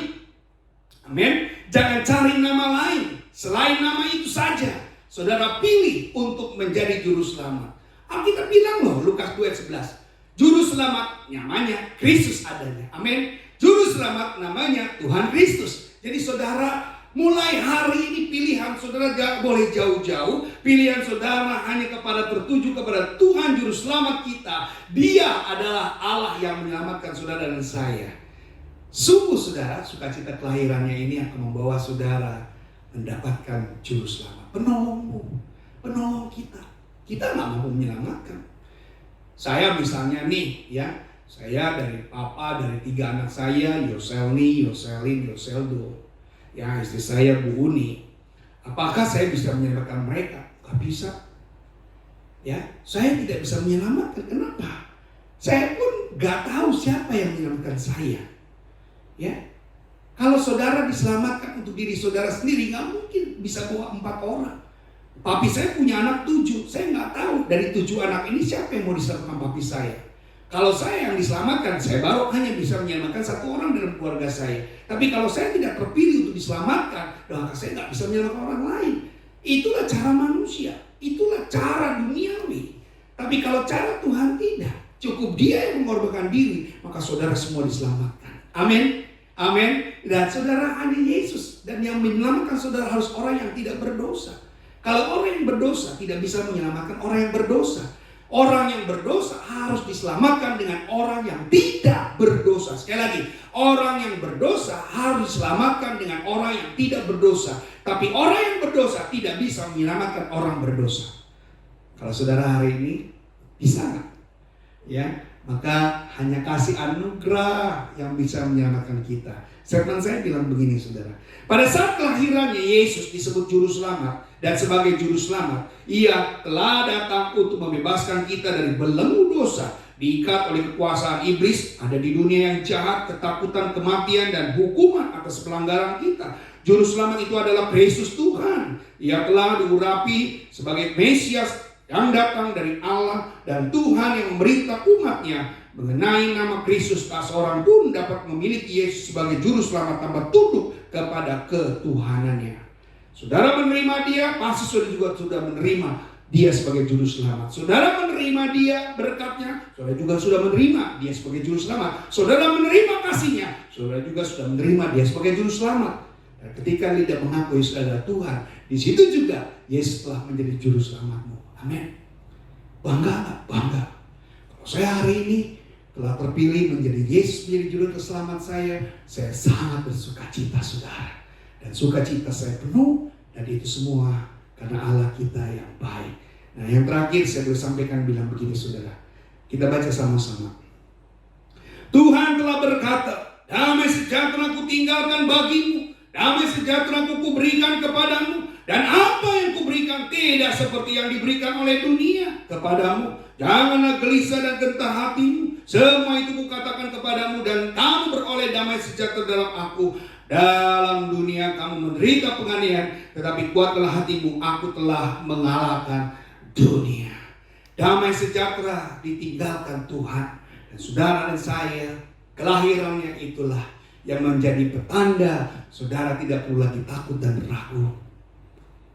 Amin. Jangan cari nama lain selain nama itu saja. Saudara pilih untuk menjadi juru selamat. Alkitab bilang loh, Lukas 2:11, juru selamat namanya Kristus adanya. Amin. Juru selamat namanya Tuhan Kristus. Jadi saudara, mulai hari ini pilihan saudara gak boleh jauh-jauh. Pilihan saudara hanya tertuju kepada Tuhan juru selamat kita. Dia adalah Allah yang menyelamatkan saudara dan saya. Sungguh saudara, sukacita kelahirannya ini akan membawa saudara mendapatkan juru selamat, penolongmu, penolong kita. Kita nggak mampu menyelamatkan. Saya misalnya nih, ya, saya dari papa, dari 3 anak saya, Yoselni, Yoselin, Yoseldo. Ya, istri saya Bu Uni. Apakah saya bisa menyelamatkan mereka? Gak bisa. Ya, saya tidak bisa menyelamatkan. Kenapa? Saya pun gak tahu siapa yang menyelamatkan saya. Ya, kalau saudara diselamatkan untuk diri saudara sendiri, gak mungkin bisa bawa 4 orang. Papi saya punya anak 7, saya gak tahu dari 7 anak ini siapa yang mau diselamatkan papi saya. Kalau saya yang diselamatkan, saya baru hanya bisa menyelamatkan 1 orang dalam keluarga saya. Tapi kalau saya tidak terpilih untuk diselamatkan, maka saya gak bisa menyelamatkan orang lain. Itulah cara manusia, itulah cara duniawi. Tapi kalau cara Tuhan tidak, cukup Dia yang mengorbankan diri, maka saudara semua diselamatkan. Amin. Amin. Dan saudara hanya Yesus, dan yang menyelamatkan saudara harus orang yang tidak berdosa. Kalau orang yang berdosa tidak bisa menyelamatkan orang yang berdosa. Orang yang berdosa harus diselamatkan dengan orang yang tidak berdosa. Sekali lagi, orang yang berdosa harus diselamatkan dengan orang yang tidak berdosa. Tapi orang yang berdosa tidak bisa menyelamatkan orang berdosa. Kalau saudara hari ini bisa nggak? Ya, maka hanya kasih anugerah yang bisa menyelamatkan kita. Firman saya bilang begini, saudara. Pada saat kelahirannya Yesus disebut juru selamat, dan sebagai juru selamat, Ia telah datang untuk membebaskan kita dari belenggu dosa, diikat oleh kekuasaan iblis, ada di dunia yang jahat, ketakutan kematian dan hukuman atas pelanggaran kita. Juru selamat itu adalah Kristus Tuhan. Ia telah diurapi sebagai Mesias yang datang dari Allah, dan Tuhan yang memerintah umatnya. Mengenai nama Kristus, tak seorang pun dapat memiliki Yesus sebagai juru selamat tanpa tunduk kepada ketuhanannya. Saudara menerima Dia, pasti saudara juga sudah menerima Dia sebagai juru selamat. Saudara menerima Dia berkatnya, saudara juga sudah menerima Dia sebagai juru selamat. Saudara menerima kasih-Nya, saudara juga sudah menerima Dia sebagai juru selamat. Dan ketika lidah mengaku Yesus adalah Tuhan, di situ juga Yesus telah menjadi juru selamatmu. Amin. Bangga gak? Bangga. Kalau saya hari ini telah terpilih menjadi Yesus menjadi juru selamat saya sangat bersuka cita, saudara. Dan sukacita saya penuh, dan itu semua karena Allah kita yang baik. Nah, yang terakhir saya boleh sampaikan bilang begini, saudara. Kita baca sama-sama. Tuhan telah berkata, damai sejahtera ku tinggalkan bagimu, damai sejahtera ku berikan kepadamu, dan apa yang kuberikan tidak seperti yang diberikan oleh dunia kepadamu. Janganlah gelisah dan gentar hatimu. Semua itu kukatakan kepadamu, dan kamu beroleh damai sejahtera dalam aku. Dalam dunia kamu menderita penganiayaan, tetapi kuatlah hatimu, aku telah mengalahkan dunia. Damai sejahtera ditinggalkan Tuhan. Dan saudara dan saya, kelahirannya itulah yang menjadi petanda saudara tidak perlu lagi takut dan ragu.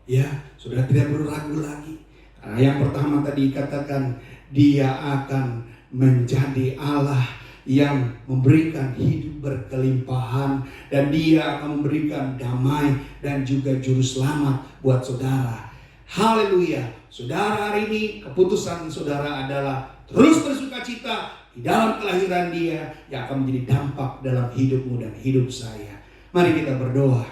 Ya, saudara tidak perlu ragu lagi. Karena yang pertama tadi katakan, Dia akan menjadi Allah yang memberikan hidup berkelimpahan, dan Dia akan memberikan damai dan juga juru selamat buat saudara. Haleluya. Saudara hari ini keputusan saudara adalah terus bersuka cita di dalam kelahiran Dia yang akan menjadi dampak dalam hidupmu dan hidup saya. Mari kita berdoa.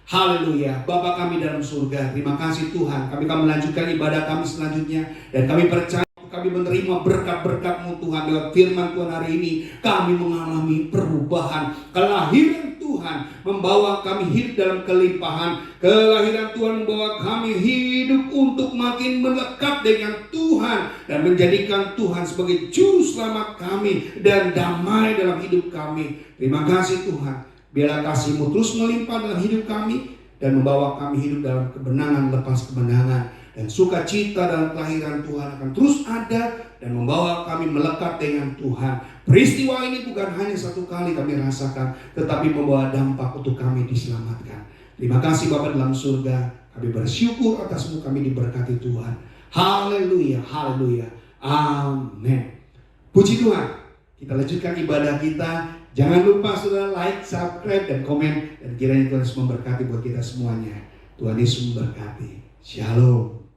Haleluya. Bapa kami dalam surga, terima kasih Tuhan. Kami akan melanjutkan ibadah kami selanjutnya, dan kami percaya kami menerima berkat-berkat-Mu Tuhan. Lewat firman Tuhan hari ini kami mengalami perubahan. Kelahiran Tuhan membawa kami hidup dalam kelimpahan. Kelahiran Tuhan membawa kami hidup untuk makin melekat dengan Tuhan, dan menjadikan Tuhan sebagai juru selamat kami dan damai dalam hidup kami. Terima kasih Tuhan. Biarlah kasih-Mu terus melimpah dalam hidup kami, dan membawa kami hidup dalam kebenangan lepas kebenangan. Dan sukacita dalam kelahiran Tuhan akan terus ada, dan membawa kami melekat dengan Tuhan. Peristiwa ini bukan hanya satu kali kami rasakan, tetapi membawa dampak untuk kami diselamatkan. Terima kasih Bapa dalam surga. Kami bersyukur atas-Mu, kami diberkati Tuhan. Haleluya, haleluya, amin. Puji Tuhan. Kita lanjutkan ibadah kita. Jangan lupa saudara like, subscribe, dan komen. Dan kiranya Tuhan Yesus memberkati buat kita semuanya. Tuhan Yesus memberkati. Shalom.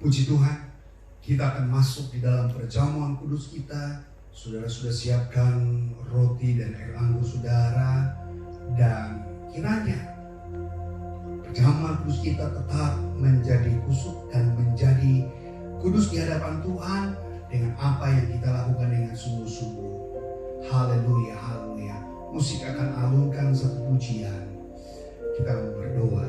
Puji Tuhan, kita akan masuk di dalam perjamuan kudus kita. Saudara sudah siapkan roti dan air anggur saudara. Dan kiranya perjamuan kudus kita tetap menjadi kusuk dan menjadi kudus di hadapan Tuhan, dengan apa yang kita lakukan dengan sungguh-sungguh. Haleluya, haleluya. Musik akan alunkan satu pujian. Kita berdoa.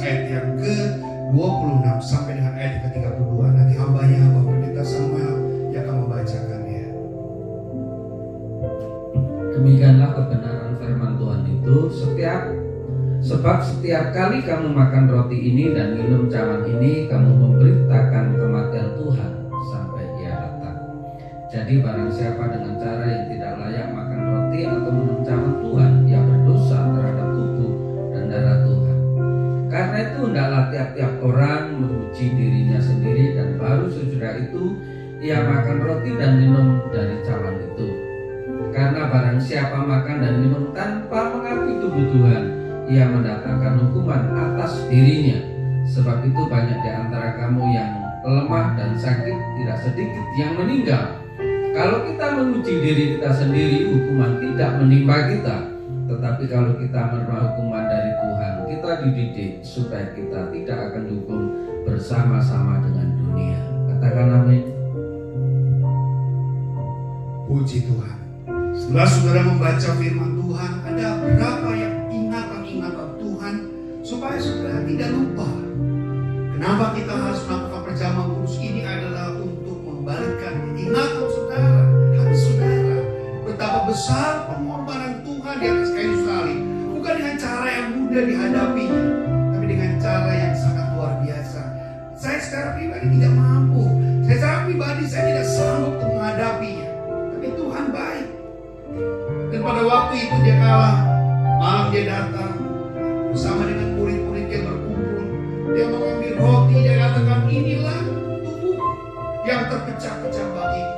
ayat yang ke-26 sampai dengan ayat yang ke-32. Nanti hambanya Bapak Pendeta Samuel yang akan membacakannya. Demikianlah kebenaran firman Tuhan itu, sebab setiap kali kamu makan roti ini dan minum cawan ini, kamu memberitakan kematian Tuhan sampai Ia datang. Jadi barang siapa dengan cara yang tidak layak makan roti atau minum cawan Tuhan, ia berdosa terhadap tubuh dan darah Tuhan. Karena itu hendaklah tiap-tiap orang menguji dirinya sendiri, dan baru sesudah itu ia makan roti dan minum dari cawan itu. Karena barang siapa makan dan minum tanpa mengakui tubuh Tuhan, ia mendatangkan hukuman atas dirinya. Sebab itu banyak di antara kamu yang lemah dan sakit, tidak sedikit yang meninggal. Kalau kita menguji diri kita sendiri, hukuman tidak menimpa kita. Tetapi kalau kita menerima hukuman dari Tuhan, kita dididik supaya kita tidak akan dihukum bersama-sama dengan dunia. Katakan amin. Puji Tuhan. Setelah saudara membaca firman Tuhan, ada berapa yang ingatan-ingatan Tuhan supaya saudara tidak lupa. Kenapa kita harus melakukan perjamuan kudus ini adalah untuk membalikkan ingatan saudara, hati saudara, betapa besar pengorbanan Tuhan di atas kayu salib. Bukan dengan cara yang mudah dihadapinya, tapi dengan cara yang sangat luar biasa. Saya secara pribadi tidak mampu. Secara pribadi saya tidak sanggup untuk menghadapinya. Tapi Tuhan baik. Dan pada waktu itu dia kalah. Malam dia datang bersama dengan murid-murid yang berkumpul. Dia mengambil roti, dia katakan, inilah tubuh yang terpecah-pecah bagimu.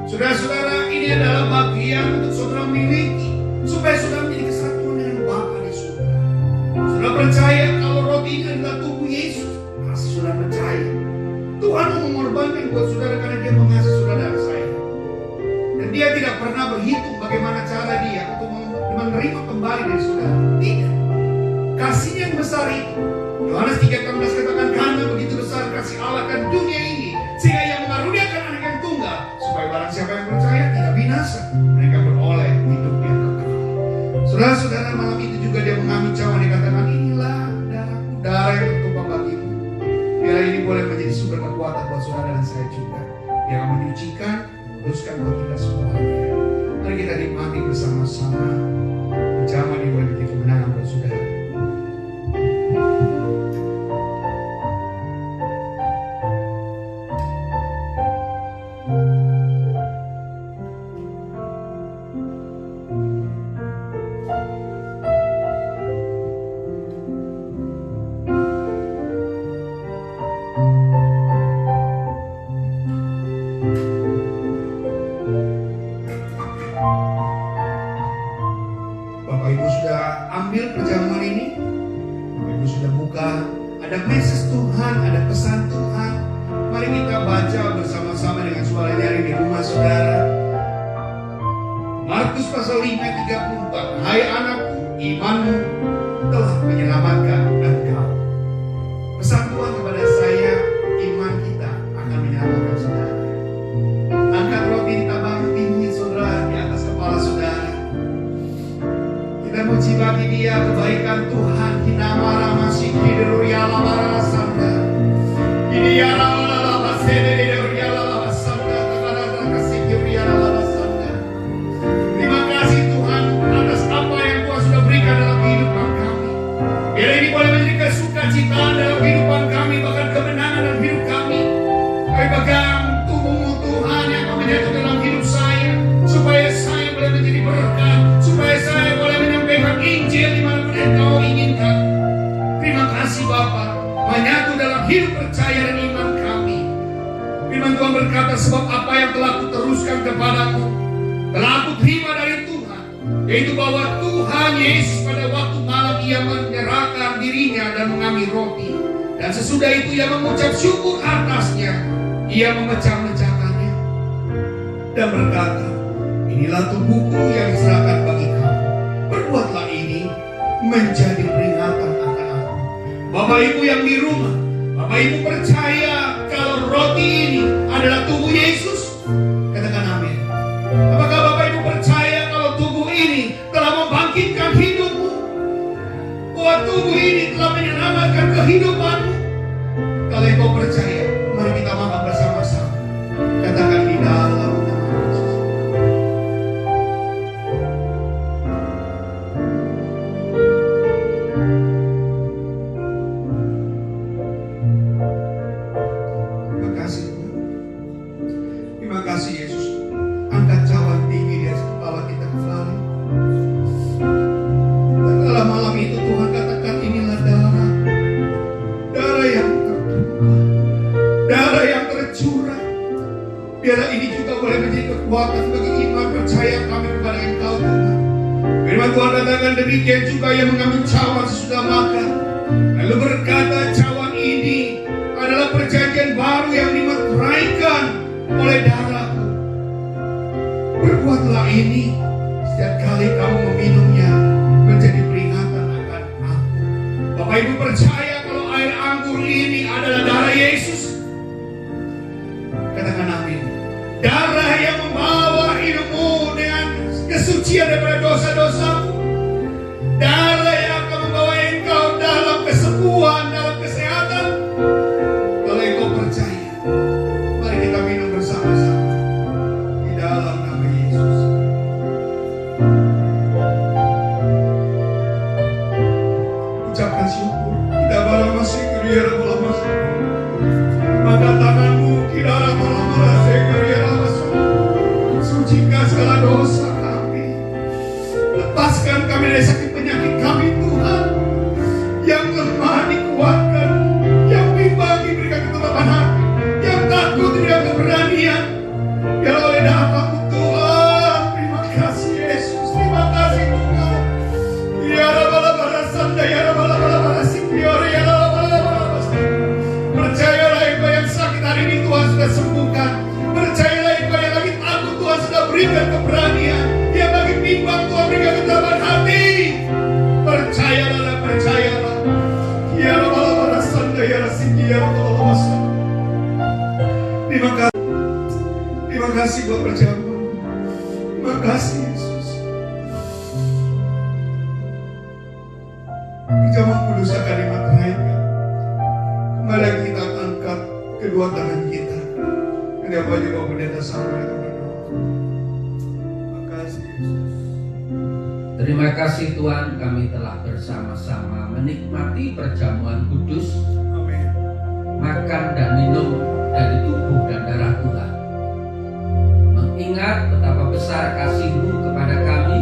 Saudara-saudara, ini adalah bagian untuk saudara miliki, supaya saudara menjadi kesatuan dengan Bapa di surga. Saudara percaya kalau roti ini adalah tubuh Yesus? Pasti saudara percaya. Tuhan mau mengorbankan buat saudara karena dia mengasihi saudara dan saya. Dan dia tidak pernah berhitung bagaimana cara dia untuk menerima kembali dari saudara. Tidak. Kasihnya yang besar itu. Yohanes 3:16 katakan, karena begitu besar kasih Allah akan dunia ini, sehingga ia mengaruniakan anak yang tunggal, supaya barang siapa yang percaya tidak binasa, mereka beroleh hidup yang kekal. Saudara-saudara, malam itu juga dia mengambil cawan, dia katakan, inilah darahku, darah yang tertumpah bagimu. Biarlah ini boleh menjadi sumber kekuatan buat saudara dan saya juga. Dia akan menyucikan, meluruskan buat kita semuanya. Mari kita nikmati bersama-sama. Perjamuan ini boleh menjadi kemenangan buat saudara. Bapak Ibu sudah ambil perjamuan ini, Bapak Ibu sudah buka, ada message Tuhan, ada pesan Tuhan. Mari kita baca bersama-sama dengan suara nyaring di rumah saudara. Markus pasal 5:34. Hai anakku, imanmu telah menyelamatkan engkau. Pesan Tuhan kepada saya, iman kita akan menyelamatkan saudara. Angkat roti di tabang tinggi saudara, di atas kepala saudara. Kita puji bagi dia kebaikan Tuhan. Hinamara masih kiduruyala barasanda. Kidiyala lala basede kiduruyala basanda. Takana kasih kiduruyala basanda. Terima kasih Tuhan atas apa yang Tuhan sudah berikan dalam kehidupan kami. Biar ini boleh menjadi kesukacita dalam kehidupan kami, bahkan kemenangan dalam hidup kami. Kami pegang tubuh-Mu Tuhan yang akan menyatu dalam hidup saya, supaya saya boleh menjadi berkat, supaya saya boleh menyampaikan Injil dimanapun Engkau inginkan. Terima kasih Bapa, menyatu dalam hidup percaya dan iman kami. Firman Tuhan berkata, sebab apa yang telah kuteruskan kepadamu telah aku terima dari Tuhan, yaitu bahwa Tuhan Yesus pada waktu malam ia menyerahkan dirinya dan mengambil roti, dan sesudah itu ia mengucap syukur atasnya, ia memecah-mecahkannya dan berkata, inilah tubuhku yang diserahkan bagi kamu. Perbuatlah ini menjadi peringatan akan aku. Bapak Ibu yang di rumah, Bapak Ibu percaya kalau roti ini adalah tubuh Yesus? Katakan amin. Apakah Bapak Ibu percaya kalau tubuh ini telah membangkitkan hidupmu? Bahwa tubuh ini telah menyelamatkan akan kehidupanmu. Kalau engkau percaya, mari kita makan bersama-sama. Katakan di dalam nama Yesus. Terima kasih Tuhan. Terima kasih Yesus. Angkat cawan tinggi di atas kepala kita kembali. Dan dalam malam itu Tuhan katakan inilah darah. Darah yang tertumpah. Darah yang tercurah. Biarlah ini juga boleh menjadi kekuatan bagi iman percaya kami kepada Engkau Tuhan. Firman Tuhan katakan demikian juga yang mengambil cawan sesudah makan. Lalu berkata cawan ini adalah perjanjian baru yang dimeteraikan oleh darahku. Berbuatlah ini setiap kali kamu meminumnya menjadi peringatan akan aku. Bapak Ibu percaya kalau air anggur ini adalah darah Yesus? Katakan amin. Darah yang membawa hidupmu dengan kesucian daripada dosa-dosamu. Darah yang akan membawa engkau dalam kesembuhan, dalam kesehatan. Kalau engkau percaya, mari kita minum bersama-sama di dalam nama Yesus. Ucapkan syukur. Tidak malam masih kiriara malam masih. Maka tanganmu kiriara malam masih kiriara masih. Sucikan segala dosa kami. Lepaskan kami dari sakit penyakit kami Tuhan. Yang lemah dikuatkan. Yang bimbang diberikan ketetapan hati. Yang takut diberikan keberanian. Biar oleh darah-Mu Tuhan. Terima kasih Yesus. Terima kasih Tuhan. Ya Rabbal Sanda, ya Rabbal Sikiore, ya Rabbal. Percayalah engkau yang sakit hari ini Tuhan sudah sembuhkan. Percayalah engkau yang lagi takut Tuhan sudah berikan keberanian. Yang lagi bimbang Tuhan berikan ketetapan hati. Percayalah dan percayalah. Ya Rabbal Sanda, ya Rasiki, ya Rabbal. Terima kasih. Terima kasih buat perjamuan. Terima kasih Yesus. Perjamuan kudus akan dimateraikan. Kembali kita angkat kedua tangan kita. Dan apa juga pendeta sama kita berdoa. Terima kasih Yesus. Terima kasih Tuhan, kami telah bersama-sama menikmati perjamuan kudus, Amin. makan dan minum dari tubuh dan darah Tuhan. Mengingat betapa besar kasih-Mu kepada kami,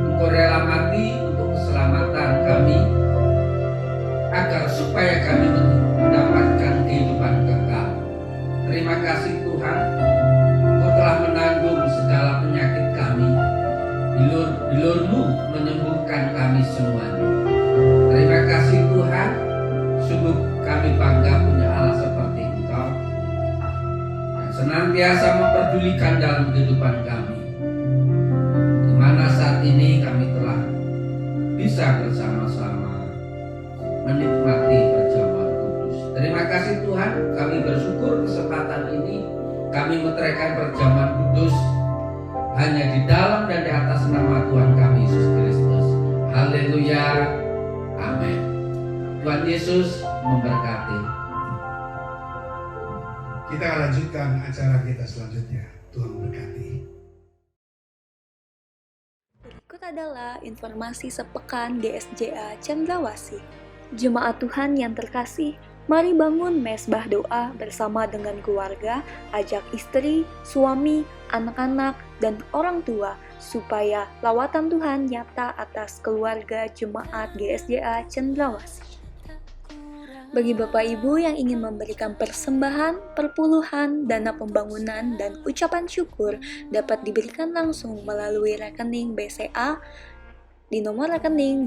Engkau rela mati untuk keselamatan kami, agar supaya kami mendapatkan kehidupan kekal. Terima kasih Tuhan, Engkau telah menanggung segala penyakit kami. Bilur-Mu menyembuhkan kami semuanya. Terima kasih Tuhan, sungguh kami bangga punya Allah seperti Engkau yang senantiasa memperdulikan dalam kehidupan kami, di mana saat ini kami telah bisa bersama-sama menikmati perjamuan kudus. Terima kasih Tuhan, kami bersyukur kesempatan ini kami meteraikan perjamuan kudus hanya di dalam dan di atas nama Tuhan kami Yesus Kristus. Haleluya. Amin. Tuhan Yesus memberkati. Kita akan lanjutkan acara kita selanjutnya. Tuhan memberkati. Berikut adalah informasi sepekan GSJA Cendrawasih. Jemaat Tuhan yang terkasih, mari bangun mesbah doa bersama dengan keluarga, ajak istri, suami, anak-anak, dan orang tua, supaya lawatan Tuhan nyata atas keluarga jemaat GSJA Cendrawasih. Bagi Bapak Ibu yang ingin memberikan persembahan, perpuluhan, dana pembangunan, dan ucapan syukur dapat diberikan langsung melalui rekening BCA di nomor rekening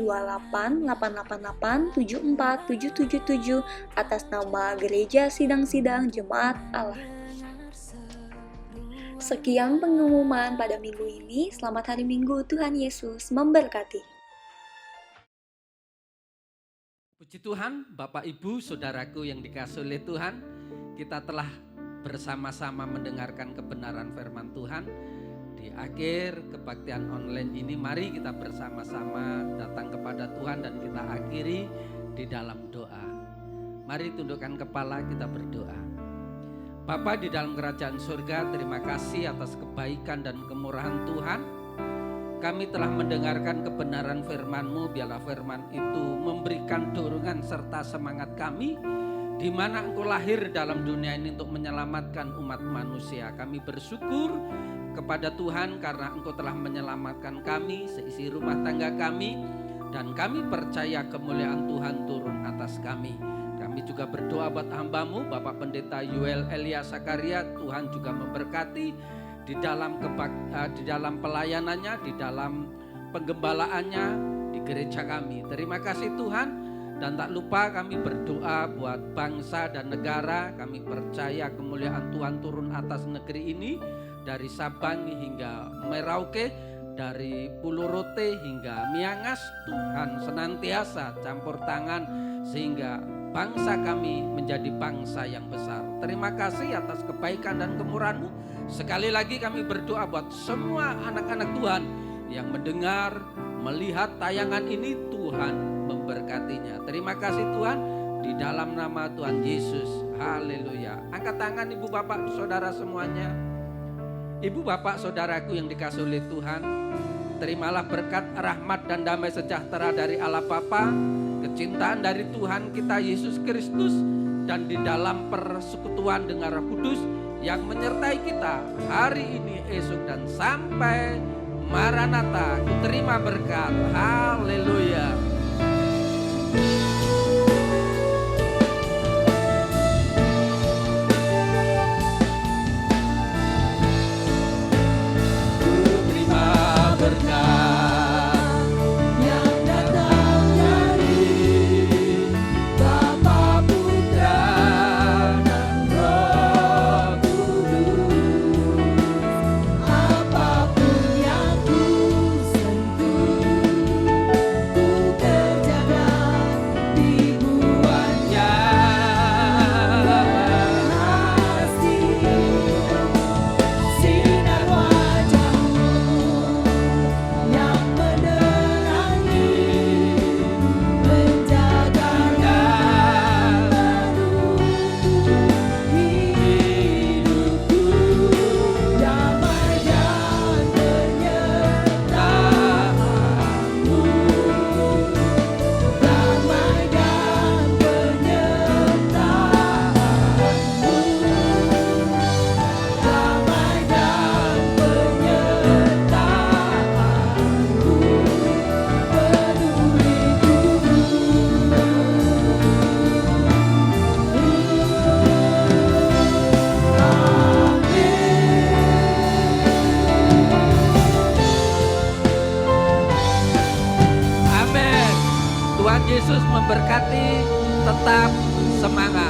28888747777 atas nama Gereja Sidang-Sidang Jemaat Allah. Sekian pengumuman pada minggu ini. Selamat hari Minggu, Tuhan Yesus memberkati. Puji Tuhan, Bapak Ibu, Saudaraku yang dikasihi oleh Tuhan, kita telah bersama-sama mendengarkan kebenaran firman Tuhan di Di akhir kebaktian online ini, mari kita bersama-sama datang kepada Tuhan dan kita akhiri di dalam doa. Mari tundukkan kepala, kita berdoa. Bapa di dalam kerajaan surga, terima kasih atas kebaikan dan kemurahan Tuhan. Kami telah mendengarkan kebenaran firman-Mu, biarlah firman itu memberikan dorongan serta semangat kami, di mana Engkau lahir dalam dunia ini untuk menyelamatkan umat manusia. Kami bersyukur kepada Tuhan karena Engkau telah menyelamatkan kami, seisi rumah tangga kami, dan kami percaya kemuliaan Tuhan turun atas kami. Kami juga berdoa buat hamba-Mu, Bapak Pendeta Yuel Elia Sakaria, Tuhan juga memberkati di dalam pelayanannya, di dalam penggembalaannya di gereja kami. Terima kasih Tuhan, dan tak lupa kami berdoa buat bangsa dan negara. Kami percaya kemuliaan Tuhan turun atas negeri ini, dari Sabang hingga Merauke, dari Pulau Rote hingga Miangas. Tuhan senantiasa campur tangan sehingga bangsa kami menjadi bangsa yang besar. Terima kasih atas kebaikan dan kemurahan-Mu. Sekali lagi kami berdoa buat semua anak-anak Tuhan yang mendengar, melihat tayangan ini, Tuhan memberkatinya. Terima kasih Tuhan, di dalam nama Tuhan Yesus. Haleluya. Angkat tangan ibu bapak saudara semuanya. Ibu bapak saudaraku yang dikasihi oleh Tuhan, terimalah berkat, rahmat dan damai sejahtera dari Allah Bapa, kecintaan dari Tuhan kita Yesus Kristus, dan di dalam persekutuan dengan Roh Kudus yang menyertai kita hari ini, esok, dan sampai Maranatha. Ku terima berkat. Haleluya. Ku terima berkat yang datang dari Bapa, Putra, dan Roh Kudus. Apapun yang ku sentuh, ku kerjakan dibuatnya asing. Sinar wajah-Mu yang menerangi, menjaganya menuntun hidupku. Damai dan penyertaan-Mu, damai dan penyertaan-Mu, damai dan penyertaan-Mu penuhi Amin. Tuhan Yesus memberkati. Tetap semangat.